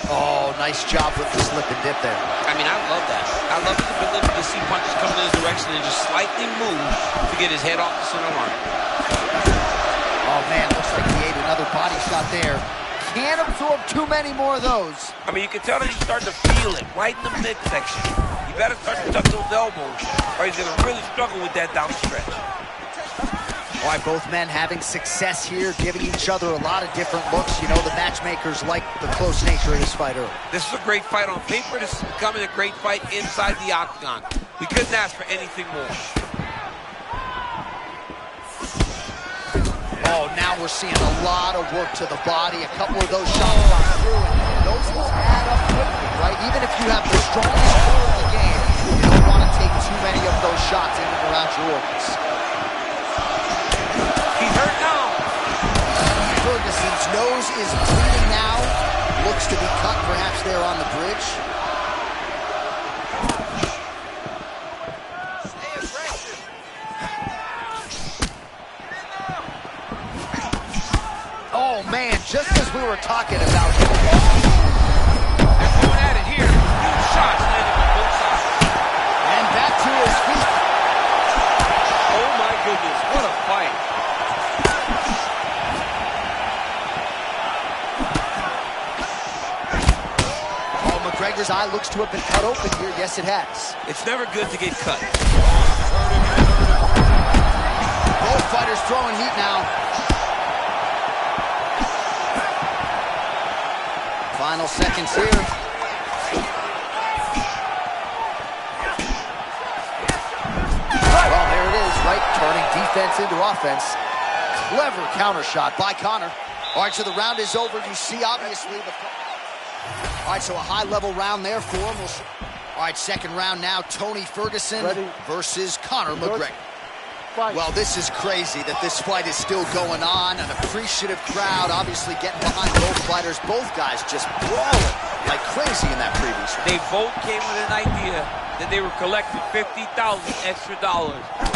Oh, nice job with the slip and dip there. I mean, I love that. I love his ability to see punches coming in his direction and just slightly move to get his head off the center line. Oh, man, looks like he ate another body shot there. Can't absorb too many more of those. I mean, you can tell that he's starting to feel it right in the midsection. You better start to tuck those elbows, or he's going to really struggle with that down the stretch. All right, both men having success here, giving each other a lot of different looks. You know, the matchmakers like the close nature of this fight early. This is a great fight on paper. This is becoming a great fight inside the octagon. We couldn't ask for anything more. Oh, now we're seeing a lot of work to the body. A couple of those shots got through, and those will add up quickly, right? Even if you have the strongest core in the game, you don't want to take too many of those shots in and around your organs. He's hurt now. Ferguson's nose is bleeding now. Looks to be cut perhaps there on the bridge. Oh man, just as we were talking about. They're going at it here. Huge shots landing on both sides. And back to his feet. Oh my goodness, what a fight. McGregor's eye looks to have been cut open here. Yes, it has. It's never good to get cut. Both fighters throwing heat now. Final seconds here. Well, there it is, right? Turning defense into offense. Clever counter shot by Conor. All right, so the round is over. You see, obviously, the... All right, so a high-level round there for him. All right, second round now. Tony Ferguson versus Conor McGregor. Well, this is crazy that this fight is still going on. An appreciative crowd, obviously getting behind both fighters. Both guys just brawling like crazy in that previous round. They both came with an idea that they were collecting $50,000 extra.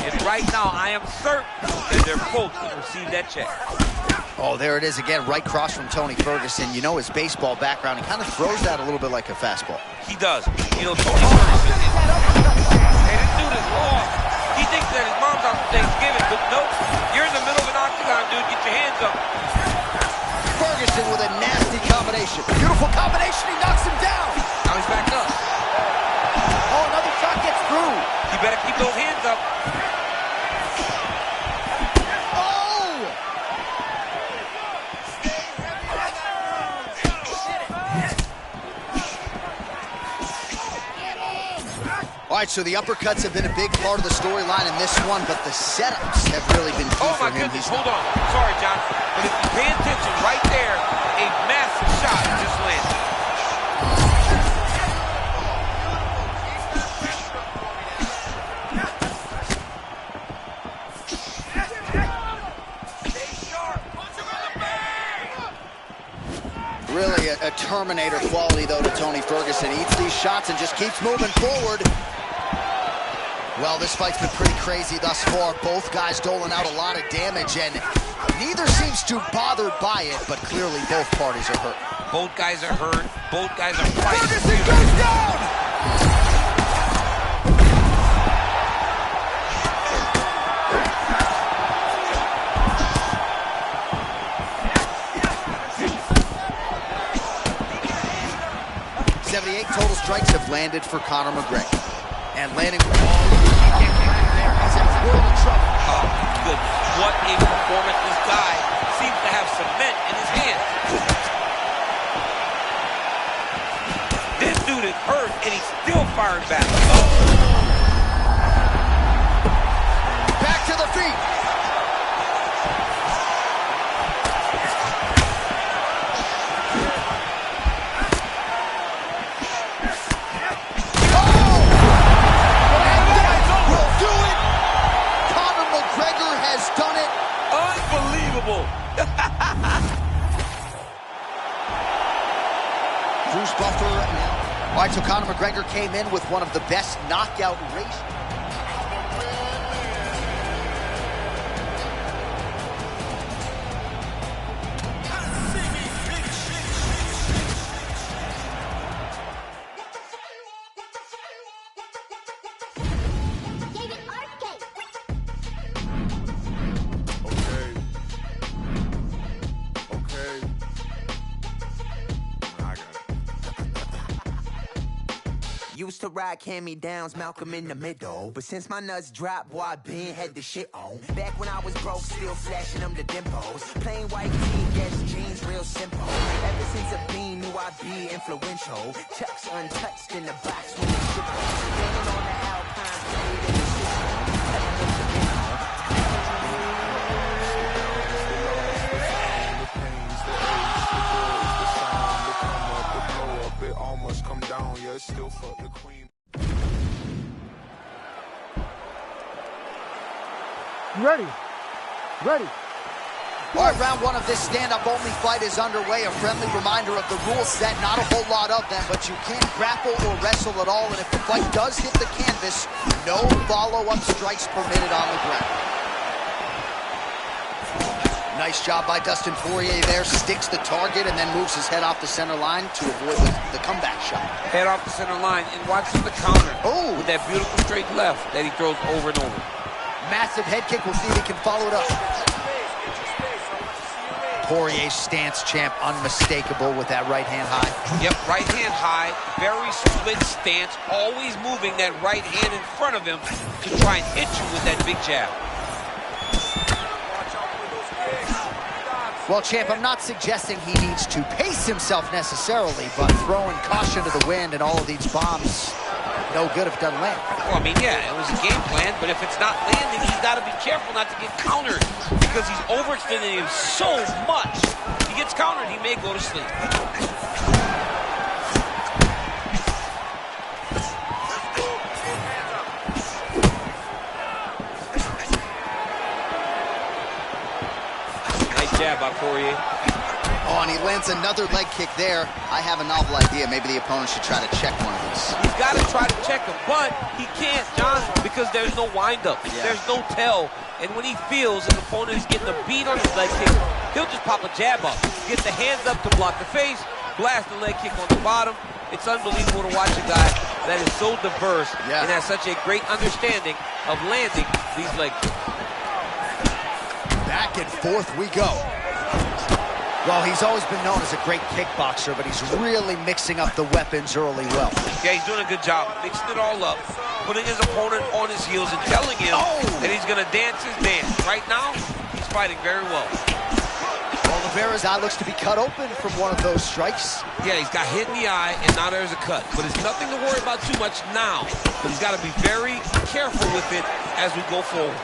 And right now, I am certain that they're both going to receive that check. Oh, there it is again, right cross from Tony Ferguson. You know his baseball background. He kind of throws that a little bit like a fastball. He does. You know, Tony Ferguson is... Hey, this dude is raw. He thinks that his mom's out for Thanksgiving, but nope. You're in the middle of an octagon, dude. Get your hands up. Ferguson with a nasty combination. Beautiful combination. He knocks him down. Now he's back up. Oh, another shot gets through. You better keep those hands up. All right, so the uppercuts have been a big part of the storyline in this one, but the setups have really been key for him. Oh, my goodness, hold on. Sorry, John. But if you pay attention, right there, a massive shot just landed. Really a Terminator quality, though, to Tony Ferguson. He eats these shots and just keeps moving forward. Well, this fight's been pretty crazy thus far. Both guys doling out a lot of damage, and neither seems too bothered by it, but clearly both parties are hurt. Both guys are hurt. Both guys are fighting. Ferguson goes down! Total strikes have landed for Conor McGregor. And landing with all he can't get there. He's in a world of trouble. Oh, goodness. What a performance. This guy seems to have cement in his hand. This dude is hurt, and he's still firing back. Oh. Back to the feet. Bruce Buffer. All right, so Conor McGregor came in with one of the best knockout races. Used to ride hand-me-downs, Malcolm in the middle. But since my nuts dropped, boy, I been had the shit on. Back when I was broke, still flashing them the dimples. Plain white tee, Guess jeans, real simple. Ever since a bean, knew I'd be influential. Chucks untouched in the box when the shit was. Standing on the Alpine blade in the It almost come down, yeah, it's still fuck the queen. You ready? Ready. All right, round one of this stand-up only fight is underway. A friendly reminder of the rule set, not a whole lot of them, but you can't grapple or wrestle at all, and if the fight does hit the canvas, no follow-up strikes permitted on the ground. Nice job by Dustin Poirier there, sticks the target and then moves his head off the center line to avoid the comeback shot. Head off the center line and watches the counter. Oh! With that beautiful straight left that he throws over and over. Massive head kick, we'll see if he can follow it up. Poirier's stance, champ, unmistakable with that right hand high. Yep, right hand high, very split stance, always moving that right hand in front of him to try and hit you with that big jab. Well, champ, I'm not suggesting he needs to pace himself necessarily, but throwing caution to the wind and all of these bombs, no good if it doesn't land. Well, I mean, yeah, it was a game plan, but if it's not landing, he's got to be careful not to get countered because he's overextending him so much. If he gets countered, he may go to sleep. Jab by Poirier. Oh, and he lands another leg kick there. I have a novel idea. Maybe the opponent should try to check one of these. He's got to try to check him, but he can't, John, because there's no windup. Yeah. There's no tell. And when he feels his opponent is getting a beat on his leg kick, he'll just pop a jab up, get the hands up to block the face, blast the leg kick on the bottom. It's unbelievable to watch a guy that is so diverse and has such a great understanding of landing these leg kicks. Back and forth we go. Well, he's always been known as a great kickboxer, but he's really mixing up the weapons early well. Yeah, he's doing a good job mixing it all up, putting his opponent on his heels and telling him that he's going to dance his dance. Right now, he's fighting very well. Oliveira's eye looks to be cut open from one of those strikes. Yeah, he's got hit in the eye, and now there's a cut. But it's nothing to worry about too much now. But he's got to be very careful with it as we go forward.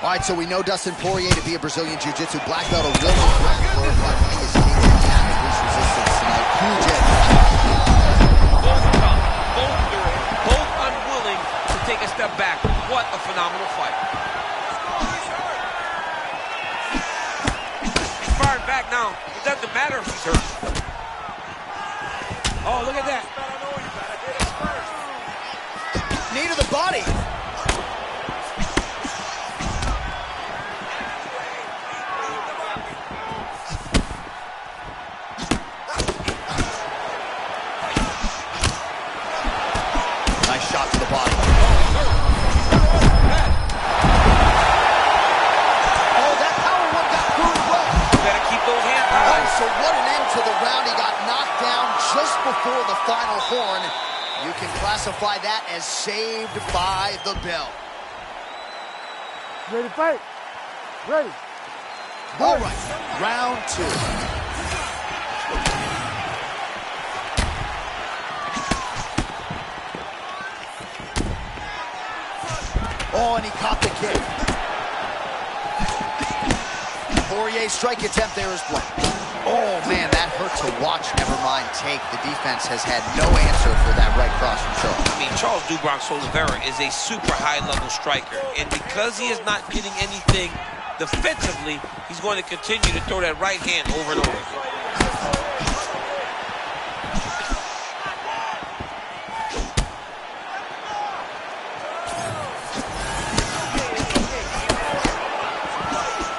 All right, so we know Dustin Poirier to be a Brazilian Jiu-Jitsu black belt, a willing grappler, but he is taking attack and least resistance tonight. Huge edge. Both tough, both direct, both unwilling to take a step back. What a phenomenal fight. He's firing back now. It doesn't matter if he's hurt. Oh, look at that. Knee to the body. before the final horn. You can classify that as saved by the bell. Ready to fight? Ready. All right, round 2. Oh, and he caught the kick. Poirier's strike attempt there is blocked. Oh, man, that hurt to watch, never mind take. The defense has had no answer for that right cross from Charles. I mean, Charles do Bronx Oliveira is a super high-level striker, and because he is not getting anything defensively, he's going to continue to throw that right hand over and over.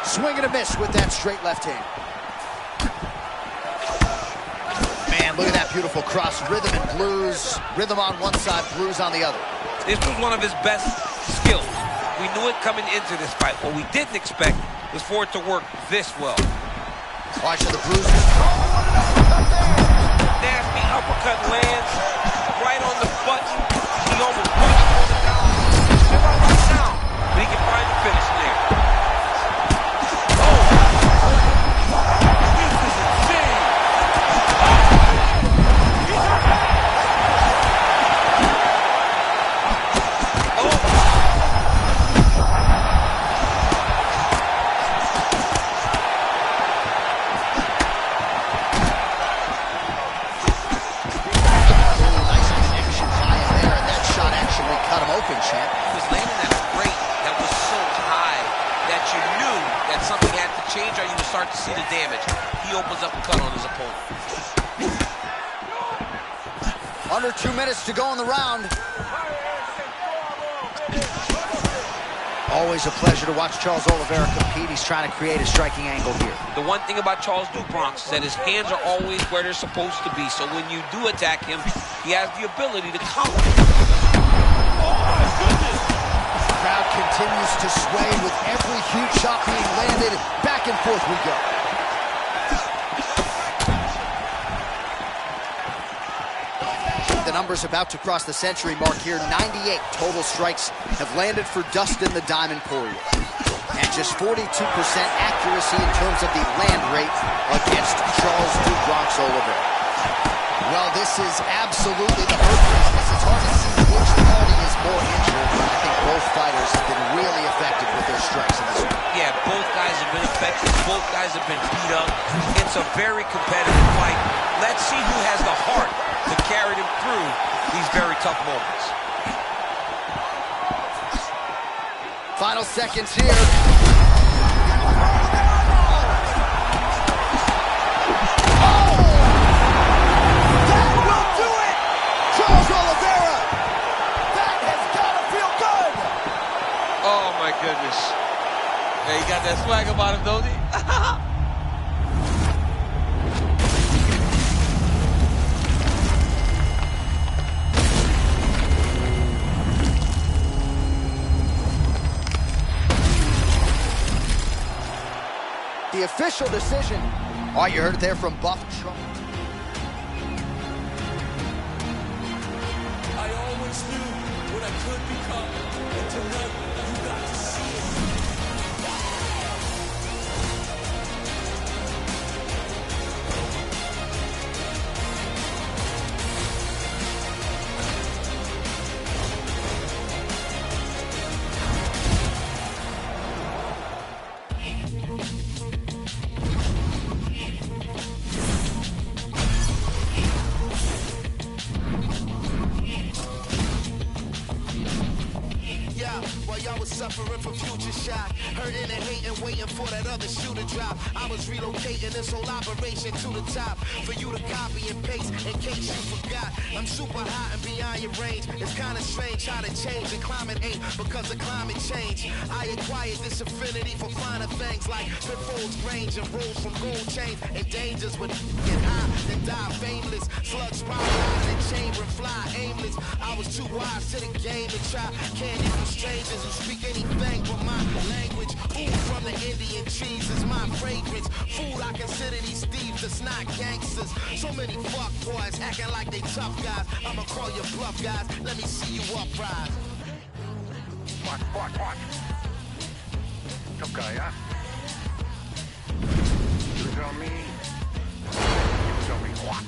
Swing and a miss with that straight left hand. Man, look at that beautiful cross. Rhythm and blues. Rhythm on one side, blues on the other. This was one of his best skills. We knew it coming into this fight. What we didn't expect was for it to work this well. Watch the bruises. Nasty uppercut lands right on the button. He almost pushed him on the ground. Right now, but he can find the finish there. Start to see the damage. He opens up a cut on his opponent. Under 2 minutes to go in the round. Always a pleasure to watch Charles Oliveira compete. He's trying to create a striking angle here. The one thing about Charles do Bronx is that his hands are always where they're supposed to be. So when you do attack him, he has the ability to counter. Oh my goodness! The crowd continues to sway with every huge shot being landed. Back and forth we go. The numbers about to cross the century mark here. 98 total strikes have landed for Dustin the Diamond Poirier. And just 42% accuracy in terms of the land rate against Charles do Bronx Oliveira. Well, this is absolutely the hurt business. It's hard to see which party is more injured, but I think both fighters have been really effective with their strikes in this one. Yeah, both guys have been effective. Both guys have been beat up. It's a very competitive fight. Let's see who has the heart to carry them through these very tough moments. Final seconds here. Goodness. Yeah, he got that swag about him, don't he? The official decision. All right, you heard it there from Buff Trump. I always knew what I could become, and tonight you got to see it. Suffering from future shock, hurting and hating, waiting for that other shoe to drop. I was relocating this whole operation to the top for you to copy and paste in case you forgot. I'm super hot and beyond your range. It's kind of strange how to change and climate ain't because of climate change. I acquired this affinity for finer things like pitfalls, range, and rolls from gold chains and dangers with get high and die fameless. Slugs spiral out of the chamber and fly aimless. I was too wise to the game to try candy from strangers who speak anything but my language. Ooh, from the Indian macaroni and cheese is my fragrance. Food, I consider these thieves that's not gangsters. So many fuck boys acting like they tough guys. I'ma call you bluff, guys. Let me see you uprise. Watch. Tough guy, huh? You tell me. You tell me what?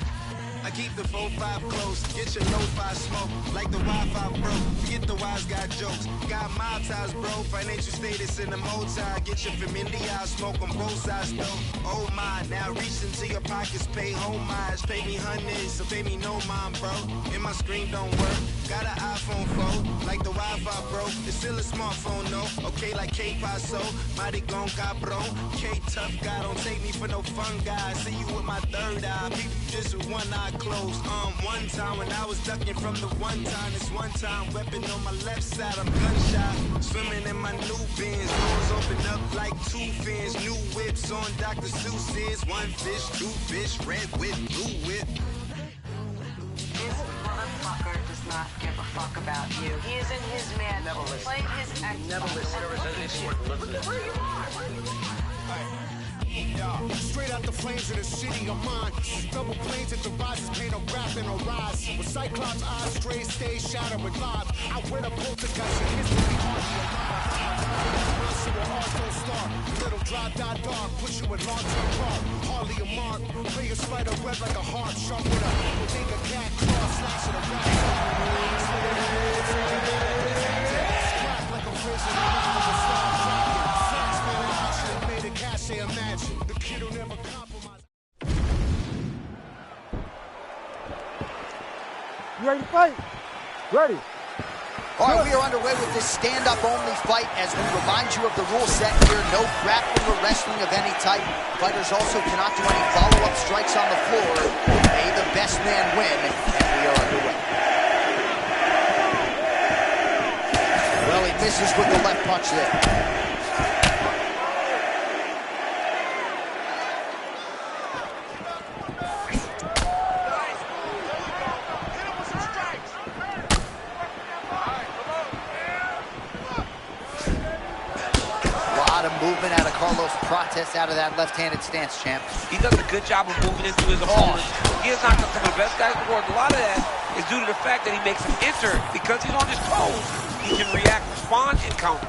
I keep the 4-5 close, get your lo-fi smoke, like the Wi-Fi broke, forget the wise guy jokes, got my ties bro, financial status in the multi, get your from India, smoke on both sides though, oh my, now reach into your pockets, pay homage, pay me hundreds, so pay me no mind bro, and my screen don't work, got an iPhone 4, like the Wi-Fi broke, it's still a smartphone no, okay like K-Paso, mighty gon' cabron, K-Tough guy, don't take me for no fun guy, see you with my third eye, people just with one eye closed. One time when I was ducking from the one time, this one time weapon on my left side, I'm gunshot. Swimming in my new bins, doors open up like two fins. New whips on Dr. Seuss's. One fish, two fish, red whip, blue whip. This motherfucker does not give a fuck about you. He is in his man. Never listen. Playing his Xbox. Never listen. Look at where you are. Straight out the flames of the city of mine. Double planes at the rises, paint a rap and a rise. With Cyclops eyes, straight stage shadow with live. I wear the poltergeist and history hardly alive. So an art don't start. Little drive, die dark. Push you with long-term car. Hardly a mark. Play a spider web like a harp. Sharp with a bodega cat claw. Slash at a rap. Scrap like a prison. With a star jacket. Flash man in action. Made a cash, they imagine. The kid will never compromise. You ready to fight? Ready. All right, we are underway with this stand-up-only fight. As we remind you of the rule set here, no grappling or wrestling of any type. Fighters also cannot do any follow-up strikes on the floor. May the best man win, and we are underway. Well, he misses with the left punch there. Movement out of Carlos Prates out of that left-handed stance, champ. He does a good job of moving into his opponent. He is not some of the best guys in the world. A lot of that is due to the fact that he makes him enter. Because he's on his toes, he can react, respond, and counter.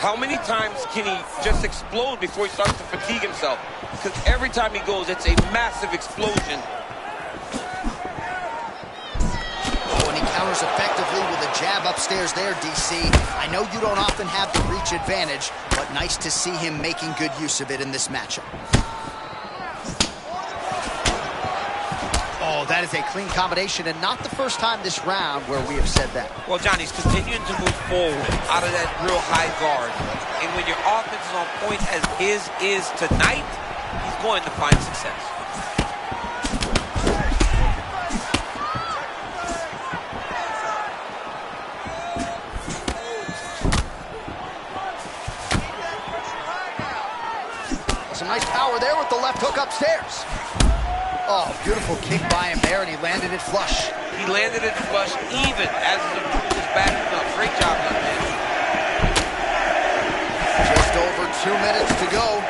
How many times can he just explode before he starts to fatigue himself? Because every time he goes, it's a massive explosion. Counters effectively with a jab upstairs there, DC. I know you don't often have the reach advantage, but nice to see him making good use of it in this matchup. Oh, that is a clean combination, and not the first time this round where we have said that. Well, Johnny's continuing to move forward out of that real high guard. And when your offense is on point as his is tonight, he's going to find success. Some nice power there with the left hook upstairs. Oh, beautiful kick by him there, and he landed it flush. He landed it flush even as his opponent was backing up. Great job, young man. Just over 2 minutes to go.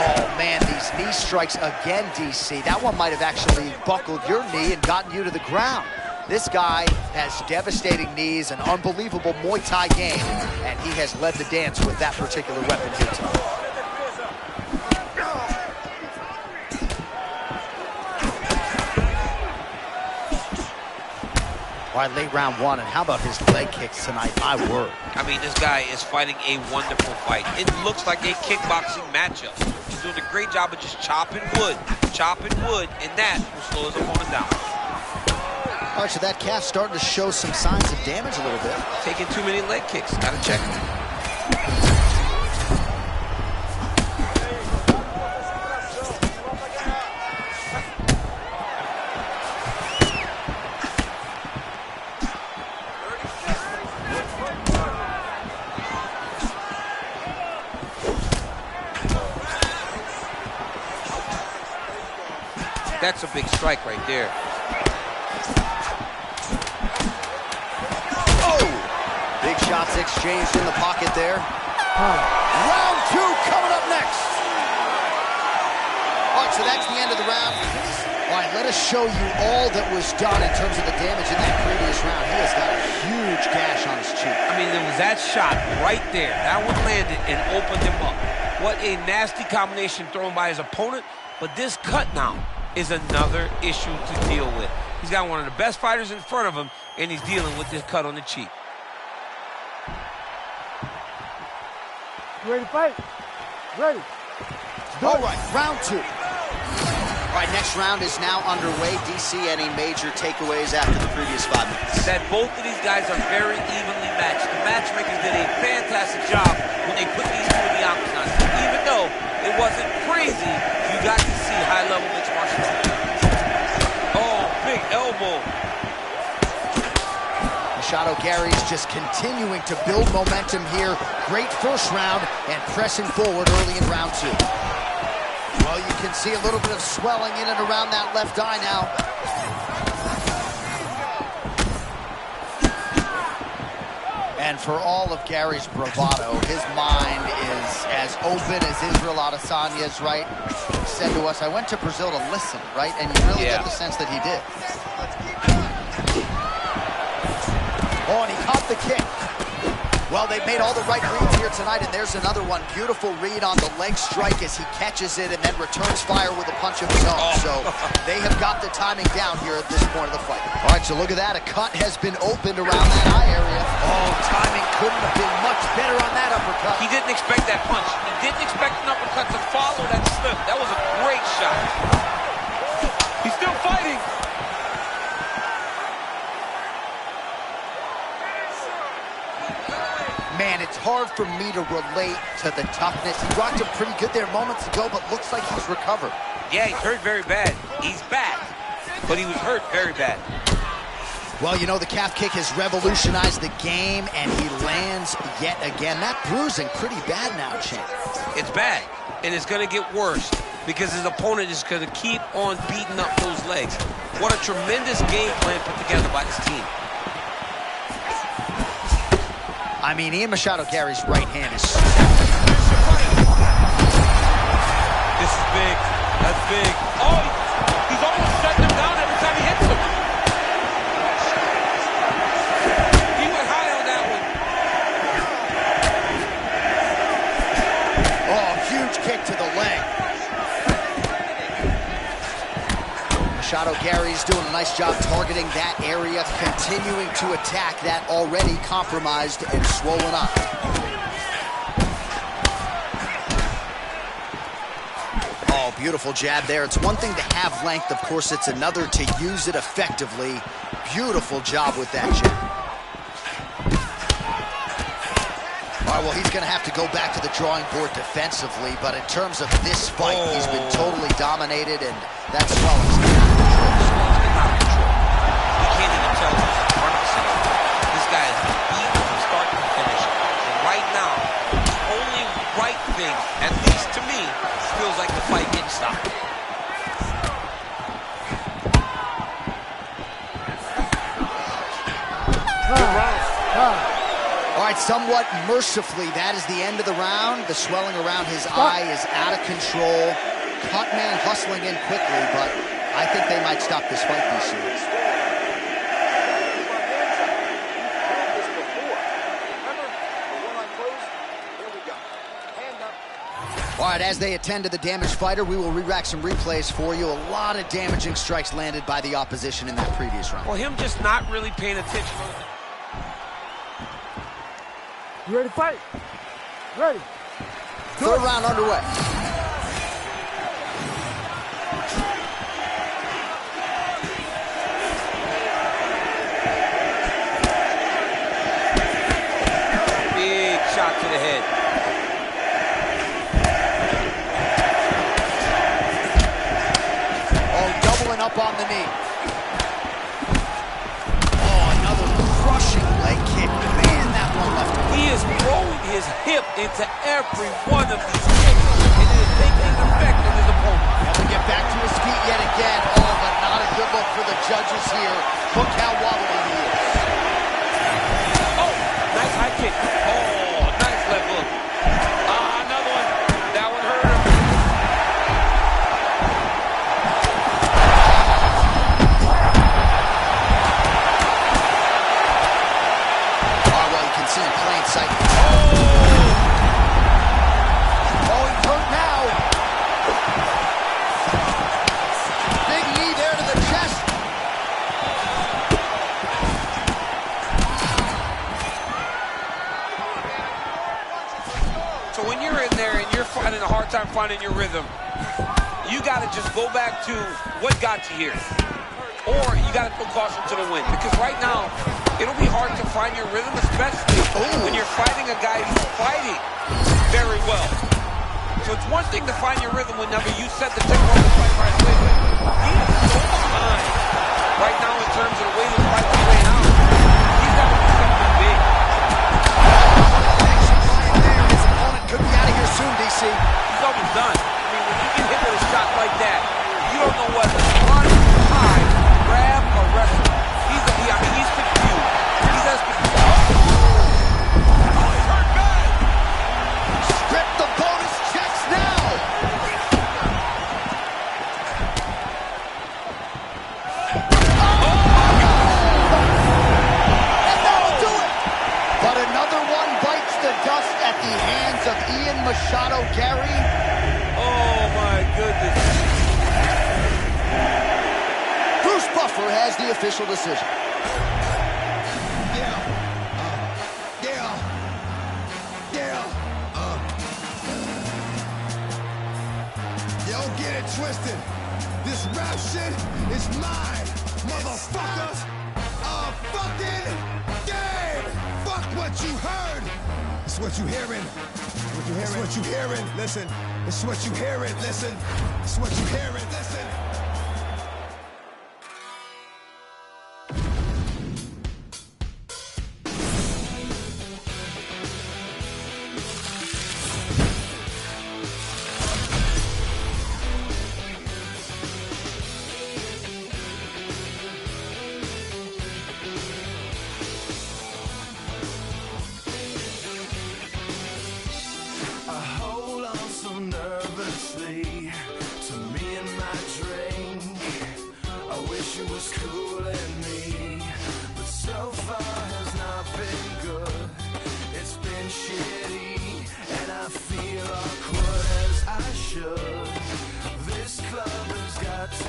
Oh, man, these knee strikes again, DC. That one might have actually buckled your knee and gotten you to the ground. This guy has devastating knees, an unbelievable Muay Thai game, and he has led the dance with that particular weapon here tonight. All right, late round one, and how about his leg kicks tonight? My word. I mean, this guy is fighting a wonderful fight. It looks like a kickboxing matchup. He's doing a great job of just chopping wood, and that will slow his opponent down. All right, so that calf's starting to show some signs of damage a little bit. Taking too many leg kicks. Gotta check him. That's a big strike right there. Shots exchanged in the pocket there. Round 2 coming up next. All right, so that's the end of the round. All right, let us show you all that was done in terms of the damage in that previous round. He has got a huge gash on his cheek. I mean, there was that shot right there. That one landed and opened him up. What a nasty combination thrown by his opponent. But this cut now is another issue to deal with. He's got one of the best fighters in front of him, and he's dealing with this cut on the cheek. You ready to fight? Ready. All right, round 2. All right, next round is now underway. DC, any major takeaways after the previous 5 minutes? That both of these guys are very evenly matched. The matchmakers did a fantastic job when they put these two in the octagon. Even though it wasn't crazy, you got to see high-level mixed martial arts. Oh, big elbow. Machado Gary's just continuing to build momentum here. Great first round and pressing forward early in round 2. Well, you can see a little bit of swelling in and around that left eye now. And for all of Gary's bravado, his mind is as open as Israel Adesanya's, right? He said to us, I went to Brazil to listen, right? And you really get the sense that he did. Oh, and he caught the kick. Well, they've made all the right reads here tonight, and there's another one. Beautiful read on the leg strike as he catches it and then returns fire with a punch of his own. So they have got the timing down here at this point of the fight. All right, so look at that. A cut has been opened around that eye area. Oh, timing couldn't have been much better on that uppercut. He didn't expect that punch. He didn't expect an uppercut to follow that slip. That was a great shot. He's still fighting. Man, it's hard for me to relate to the toughness. He rocked him pretty good there moments ago, but looks like he's recovered. Yeah, he's hurt very bad. He's back, but he was hurt very bad. Well, you know, the calf kick has revolutionized the game, and he lands yet again. That bruising pretty bad now, champ. It's bad, and it's going to get worse because his opponent is going to keep on beating up those legs. What a tremendous game plan put together by his team. I mean, Ian Machado Gary's right hand is... This is big. That's big. Oh, he's almost shutting him down every time he hits him. He went high on that one. Oh, huge kick to the leg. Machado Gary's doing a nice job targeting that area, continuing to attack that already compromised and swollen up. Oh, beautiful jab there. It's one thing to have length, of course, it's another to use it effectively. Beautiful job with that jab. All right, well, he's going to have to go back to the drawing board defensively, but in terms of this fight, he's been totally dominated, and that's swelling's been out of control. You can't even tell who's in front of him. This guy is beaten from start to finish. And right now, the only right thing, at least to me, feels like the fight didn't stop. All right, somewhat mercifully, that is the end of the round. The swelling around his eye is out of control. Cutman hustling in quickly, but I think they might stop this fight this series. All right, as they attend to the damaged fighter, we will re-rack some replays for you. A lot of damaging strikes landed by the opposition in that previous round. Well, him just not really paying attention. You ready to fight? Ready. Third round underway. Big shot to the head. Oh, doubling up on the knee. Oh, another crushing leg kick. Man, that one left. He is throwing his hip into every one of these kicks, and it is taking effect on his opponent. Able to get back to his feet yet again. Oh, but not a good look for the judges here. Look how wobbly he is. Oh, nice high kick. having a hard time finding your rhythm, you got to just go back to what got you here. Or you got to throw caution to the wind. Because right now, it'll be hard to find your rhythm, especially when you're fighting a guy who's fighting very well. So it's one thing to find your rhythm whenever you set the tempo of the fight right away. He is so behind right now in terms of the way the fight is playing out. He's got to do something big. His opponent could be out of here soon, DC. He's almost done. I mean, when you get hit with a shot like that, you don't know whether to run, hide, grab, or wrestle. He's confused. He's as confused. Strip the bonus checks now. And that'll do it. But another one bites the dust at the hands of Ian Machado. Gary. Oh my goodness. Bruce Buffer has the official decision. Don't get it twisted. This rap shit is mine, motherfuckers. A fucking game. Fuck what you heard. It's what you hearing. It's what you hearing. Listen. It's what you hearing. Listen. It's what you hearing. Listen. Nervously to me and my drink. I wish it was cooling me, but so far has not been good. It's been shitty, and I feel awkward as I should. This club has got to